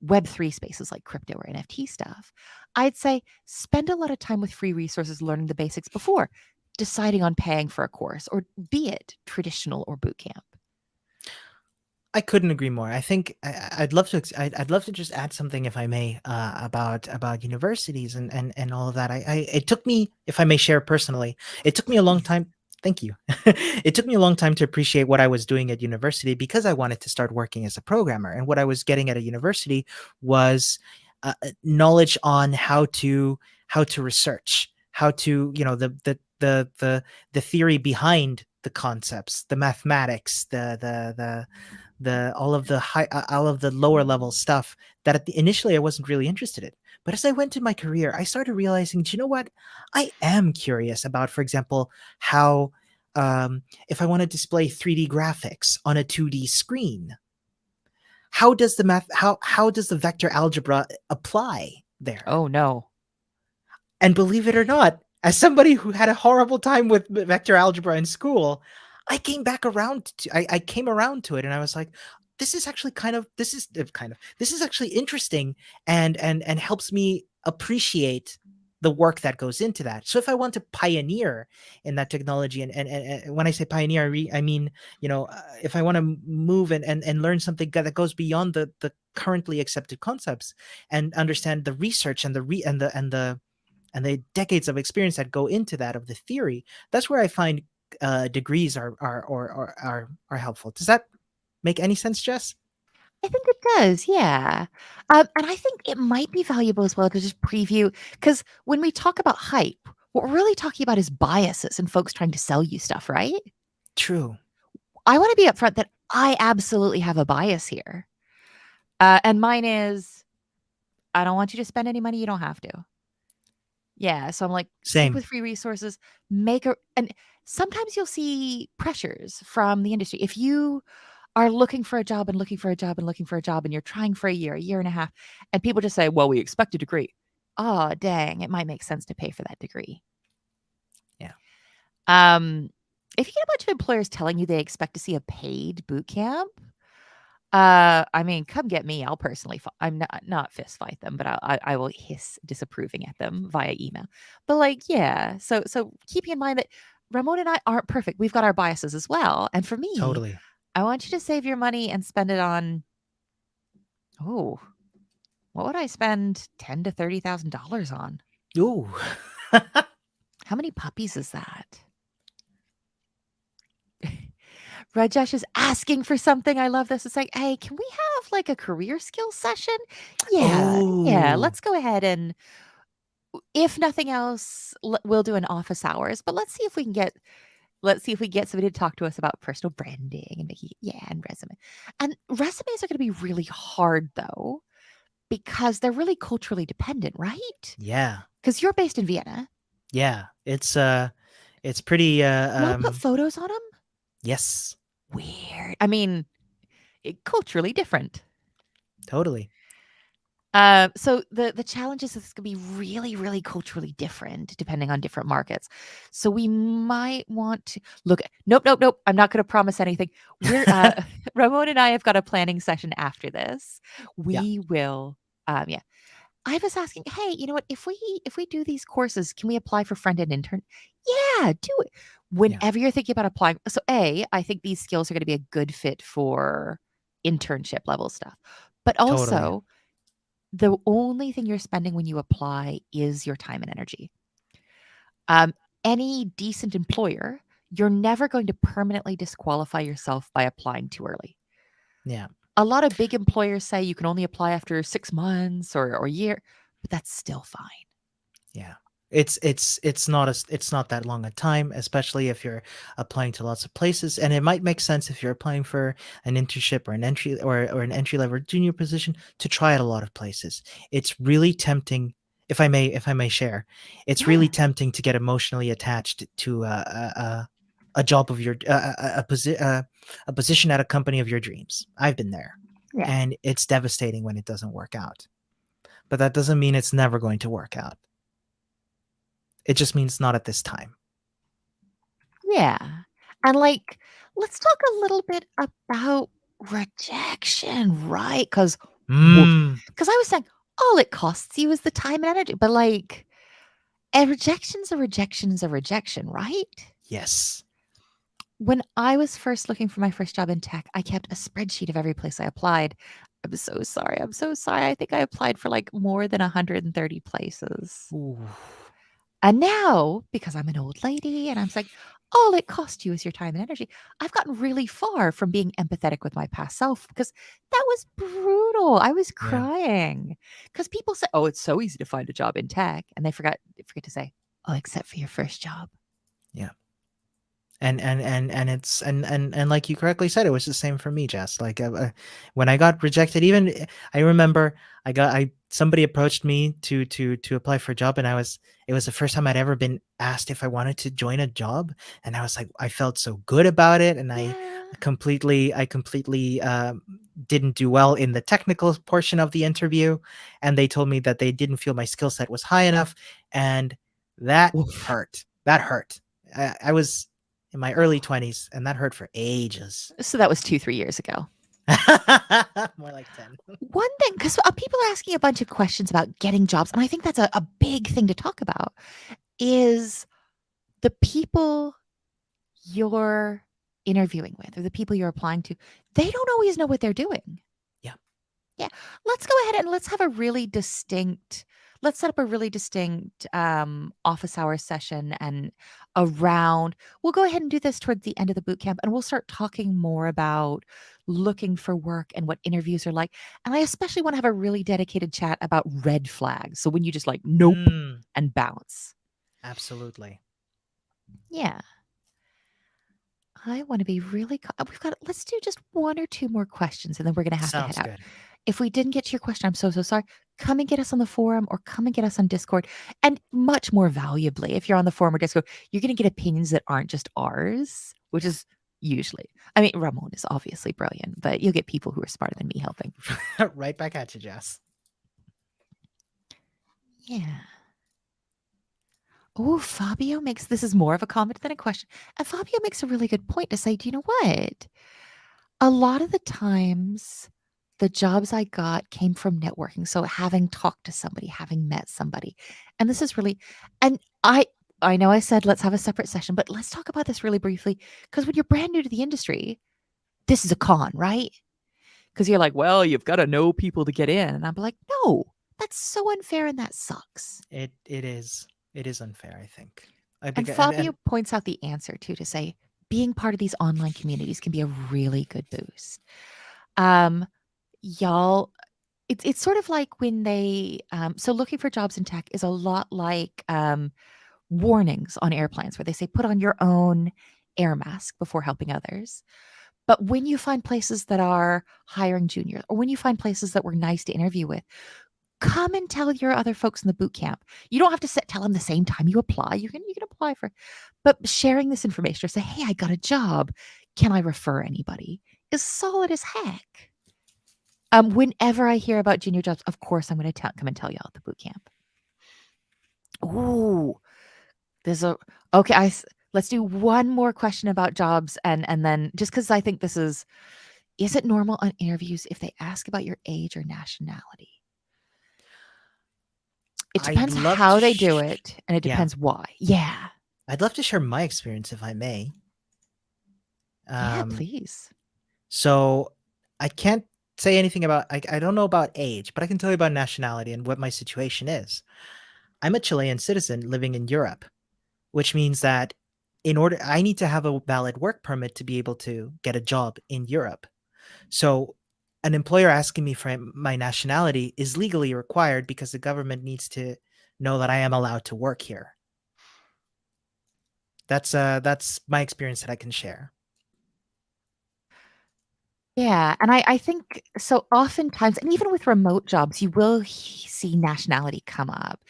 Web3 spaces like crypto or NFT stuff. I'd say spend a lot of time with free resources learning the basics before deciding on paying for a course, or be it traditional or bootcamp. I couldn't agree more. I think I'd love to. I'd love to just add something, if I may, about universities and all of that. It took me, if I may share personally, it took me a long Please. time. Thank you. It took me a long time to appreciate what I was doing at university because I wanted to start working as a programmer, and what I was getting at a university was knowledge on how to research, how to the theory behind the concepts, the mathematics, the all of the lower level stuff that initially I wasn't really interested in. But as I went in my career, I started realizing, do you know what? I am curious about, for example, how if I want to display 3D graphics on a 2D screen, how does the vector algebra apply there? Oh no. And believe it or not, as somebody who had a horrible time with vector algebra in school, I came around to it, and I was like, this is actually interesting, and helps me appreciate the work that goes into that. So if I want to pioneer in that technology, and when I say pioneer, I mean, if I want to move and learn something that goes beyond the currently accepted concepts, and understand the research and the decades of experience that go into that, of the theory, that's where I find degrees are helpful. Does that make any sense, Jess? I think it does, yeah. And I think it might be valuable as well to just preview, because when we talk about hype, what we're really talking about is biases and folks trying to sell you stuff, right? True. I want to be upfront that I absolutely have a bias here. And mine is I don't want you to spend any money you don't have to. Yeah. So I'm like, stick Same. with free resources, and sometimes you'll see pressures from the industry. If you are looking for a job and looking for a job and looking for a job and you're trying for a year and a half, and people just say, well, we expect a degree. Oh, dang, it might make sense to pay for that degree. Yeah. Um, if you get a bunch of employers telling you they expect to see a paid boot camp, I mean, come get me. I'll personally, I'm not fist fight them, but I will hiss disapproving at them via email. But like, yeah. So keeping in mind that Ramon and I aren't perfect. We've got our biases as well. And for me, Totally. I want you to save your money and spend it on, oh, what would I spend $10,000 to $30,000 on? Ooh. How many puppies is that? Rajesh is asking for something. I love this. It's like, hey, can we have like a career skills session? Yeah, yeah. Oh, Let's go ahead and, if nothing else, we'll do an office hours. But let's see if we get somebody to talk to us about personal branding and making, yeah, and resume. And resumes are going to be really hard though, because they're really culturally dependent, right? yeah. Because you're based in Vienna. Yeah. It's pretty Y'all put photos on them? yes, Weird. I mean, culturally different. totally. So the challenge is this could be really, really culturally different depending on different markets. So we might want to look. Nope, nope, nope. I'm not going to promise anything. We're Ramon and I have got a planning session after this. Yeah, We will. Yeah. I was asking, hey, you know what? If we do these courses, can we apply for friend and intern? Yeah, do it. yeah, Whenever you're thinking about applying. So I think these skills are going to be a good fit for internship level stuff. But totally. also, the only thing you're spending when you apply is your time and energy. Um, any decent employer, you're never going to permanently disqualify yourself by applying too early. Yeah. A lot of big employers say you can only apply after 6 months or a year, but that's still fine. Yeah. It's not that long a time, especially if you're applying to lots of places. And it might make sense if you're applying for an internship or an entry level junior position to try at a lot of places. It's really tempting, if I may share, it's Yeah. really tempting to get emotionally attached to a job of your a position at a company of your dreams. I've been there, Yeah. and it's devastating when it doesn't work out. But that doesn't mean it's never going to work out. It just means not at this time. Yeah. And like, let's talk a little bit about rejection, right? Because Mm, because I was saying all it costs you is the time and energy, but like a rejection's a rejection's a rejection, right? yes. When I was first looking for my first job in tech, I kept a spreadsheet of every place I applied. I'm so sorry. I'm so sorry. I think I applied for like more than 130 places. Ooh, And now, because I'm an old lady and I'm saying, all it cost you is your time and energy, I've gotten really far from being empathetic with my past self because that was brutal. I was yeah, crying because people say, oh, it's so easy to find a job in tech. And they forget to say, oh, except for your first job. yeah. And it's and like you correctly said, it was the same for me, Jess. Like when I got rejected, even I remember I somebody approached me to apply for a job, and it was the first time I'd ever been asked if I wanted to join a job, and I was like, I felt so good about it, and Yeah. I completely didn't do well in the technical portion of the interview, and they told me that they didn't feel my skill set was high enough, and that Oof. hurt. That hurt. I was in my early 20s, and that hurt for ages. So that was 2, 3 years ago. More like 10. One thing, because people are asking a bunch of questions about getting jobs, and I think that's a big thing to talk about, is the people you're interviewing with or the people you're applying to, they don't always know what they're doing. Yeah. Yeah. Let's go ahead and let's set up a really distinct office hour session and we'll go ahead and do this towards the end of the boot camp and we'll start talking more about looking for work and what interviews are like. And I especially want to have a really dedicated chat about red flags. So when you just like, nope, Mm, and bounce. absolutely. Yeah. I want to be really. Let's do just one or two more questions and then we're going to have to head Sounds out. good. If we didn't get to your question, I'm so, so sorry. Come and get us on the forum or come and get us on Discord. And much more valuably, if you're on the forum or Discord, you're going to get opinions that aren't just ours, which Yeah. is usually, I mean, Ramon is obviously brilliant, but you'll get people who are smarter than me helping. Right back at you, Jess. Yeah. Oh, Fabio makes this is more of a comment than a question. And Fabio makes a really good point to say, do you know what? A lot of the times, the jobs I got came from networking. So having talked to somebody, having met somebody. And this is really and I know I said let's have a separate session, but let's talk about this really briefly because when you're brand new to the industry, this is a con, right? Because you're like, well, you've got to know people to get in. And I'm like, no, that's so unfair and that sucks. It is. It is unfair, I think. I And think Fabio and points out the answer too to say being part of these online communities can be a really good boost. Um, y'all it's sort of like when they so looking for jobs in tech is a lot like warnings on airplanes where they say put on your own air mask before helping others. But when you find places that are hiring juniors or when you find places that were nice to interview with, come and tell your other folks in the boot camp. You don't have to tell them the same time you apply. You can apply for, but sharing this information or say, hey, I got a job. Can I refer anybody? Is solid as heck. Whenever I hear about junior jobs, of course, I'm gonna come and tell y'all at the boot camp. Ooh, there's a okay, let's do one more question about jobs and then just because I think this is it normal on interviews if they ask about your age or nationality? It I'd depends love to how they do it, and it yeah. depends why. Yeah. I'd love to share my experience if I may. Yeah, Um, please. so I can't say anything about I don't know about age, but I can tell you about nationality and what my situation is. I'm a Chilean citizen living in Europe, which means that in order I need to have a valid work permit to be able to get a job in Europe. So an employer asking me for my nationality is legally required because the government needs to know that I am allowed to work here. That's my experience that I can share. Yeah, and I think so oftentimes and even with remote jobs, you will see nationality come up,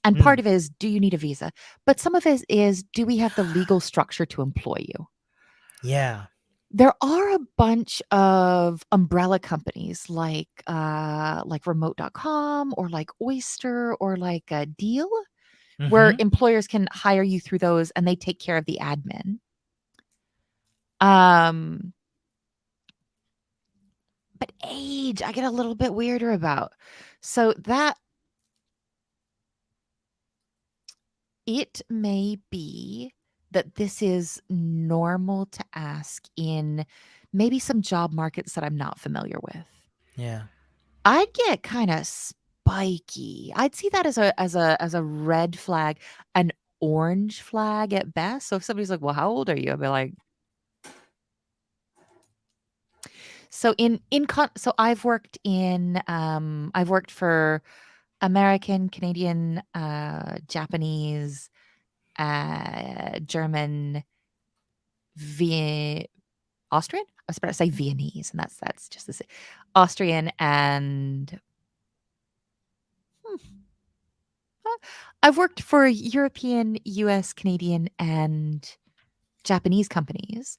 and part Mm, of it is, do you need a visa? But some of it is, do we have the legal structure to employ you? yeah. There are a bunch of umbrella companies like remote.com or like Oyster or like a Deal, where Mhm. employers can hire you through those and they take care of the admin. Um, but age, I get a little bit weirder about. So that it may be that this is normal to ask in maybe some job markets that I'm not familiar with. Yeah. I'd get kinda spiky. I'd see that as a red flag, an orange flag at best. So if somebody's like, "Well, how old are you?" I'd be like so I've worked for American, Canadian, Japanese, German, Vie Austrian? I was about to say Viennese, and that's just the Austrian and hmm, I've worked for European, US, Canadian, and Japanese companies.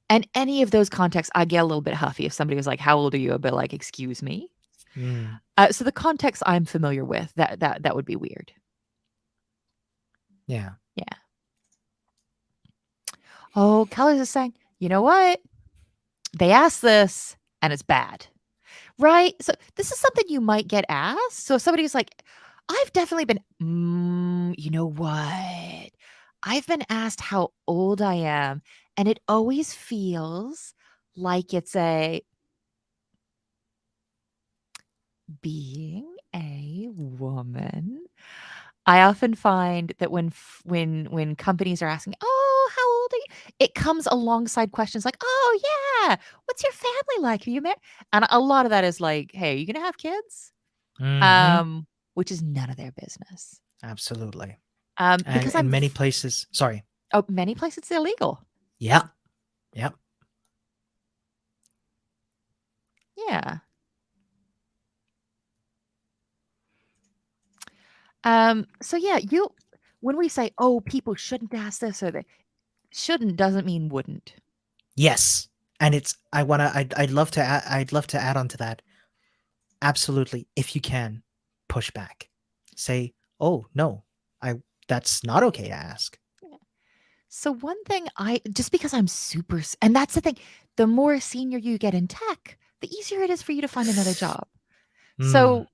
And any of those contexts, I get a little bit huffy if somebody was like, "How old are you?" I'd be like, "Excuse me?" Mm, So the context I'm familiar with, that would be weird. yeah. Yeah. Oh, Kelly's is saying, "You know what? They asked this, and it's bad." Right? So this is something you might get asked. So if somebody's like, I've definitely been, you know what? I've been asked how old I am, and it always feels like it's a being a woman. I often find that when companies are asking, "Oh, how old are you?" It comes alongside questions like, "Oh, yeah, what's your family like? Are you married?" And a lot of that is like, "Hey, are you gonna have kids?" Mhm. Um, which is none of their business. Absolutely. And Because in many places sorry. many places it's illegal. Yeah. Yep. Yeah. So yeah, when we say, "Oh, people shouldn't ask this," or they shouldn't doesn't mean wouldn't. Yes. And it's I wanna I'd love to add on to that. Absolutely. If you can, push back. Say, "Oh, no. I that's not okay to ask." Yeah. So one thing I just because I'm super and that's the thing, the more senior you get in tech, the easier it is for you to find another job. Mm. So,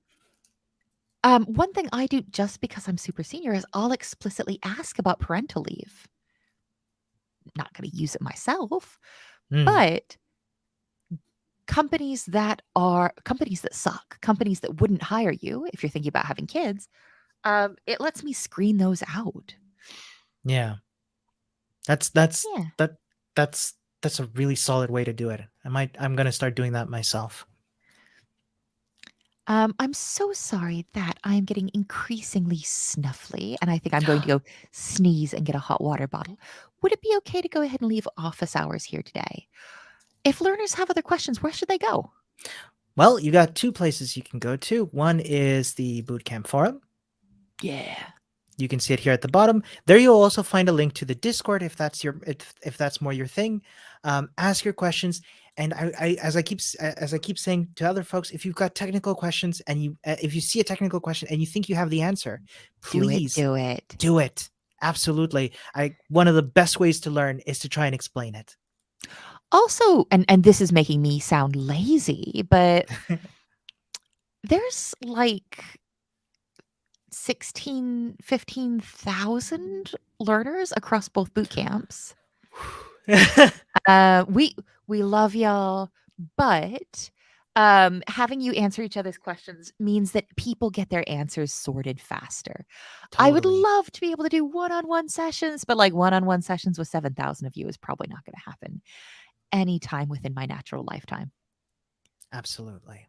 one thing I do just because I'm super senior is I'll explicitly ask about parental leave. Not gonna use it myself, Mm. but companies that suck, companies that wouldn't hire you if you're thinking about having kids, it lets me screen those out. Yeah. That's Yeah. that that's a really solid way to do it. I'm gonna start doing that myself. I'm so sorry that I'm getting increasingly snuffly, and I think I'm going to go sneeze and get a hot water bottle. Would it be okay to go ahead and leave office hours here today? If learners have other questions, where should they go? Well, you got two places you can go to. One is the Bootcamp forum. Yeah. You can see it here at the bottom. There you'll also find a link to the Discord if that's more your thing. Ask your questions. And as I keep saying to other folks, if you've got technical questions and if you see a technical question and you think you have the answer, Do it, please do it. do it. Absolutely. One of the best ways to learn is to try and explain it. Also, and this is making me sound lazy, but there's like 16, 15,000 learners across both boot camps. We love y'all, but having you answer each other's questions means that people get their answers sorted faster. I would Totally. love to be able to do one-on-one sessions, but like one-on-one sessions with 7,000 of you is probably not going to happen anytime within my natural lifetime. Absolutely.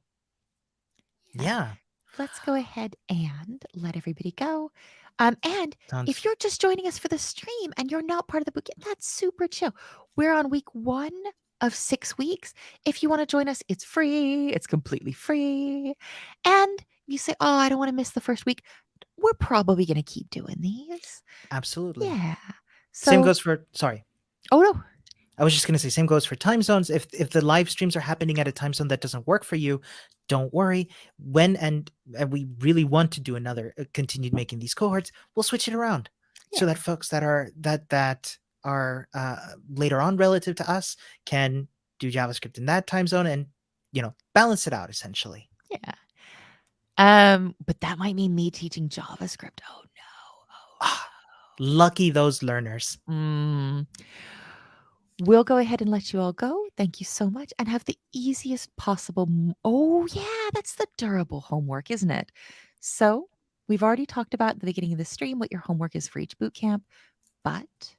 Yeah. Yeah. Let's go ahead and let everybody go. And if Sounds you're just joining us for the stream and you're not part of the bootcamp, that's super chill. We're on week 1 of 6 weeks. If you want to join us, it's free. It's completely free. And you say, "Oh, I don't want to miss the first week." We're probably going to keep doing these. absolutely. Yeah. Same So, goes for sorry. oh no. I was just going to say same goes for time zones. If the live streams are happening at a time zone that doesn't work for you, don't worry. When and we really want to do another continued making these cohorts, we'll switch it around so Yeah. that folks that are later on relative to us can do JavaScript in that time zone and balance it out essentially. Yeah. But that might mean me teaching JavaScript. Oh no. Oh Ah, lucky those learners. no. We'll go ahead and let you all go. Thank you so much and have the easiest possible. Oh, yeah, that's the durable homework, isn't it? So, we've already talked about at the beginning of the stream what your homework is for each boot camp, but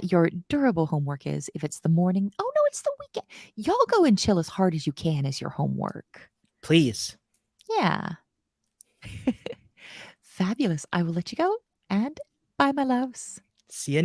your durable homework is if it's the morning. Oh, no, it's the weekend. Y'all go and chill as hard as you can as your homework. Please. Yeah. Fabulous. I will let you go and bye, my loves. See you next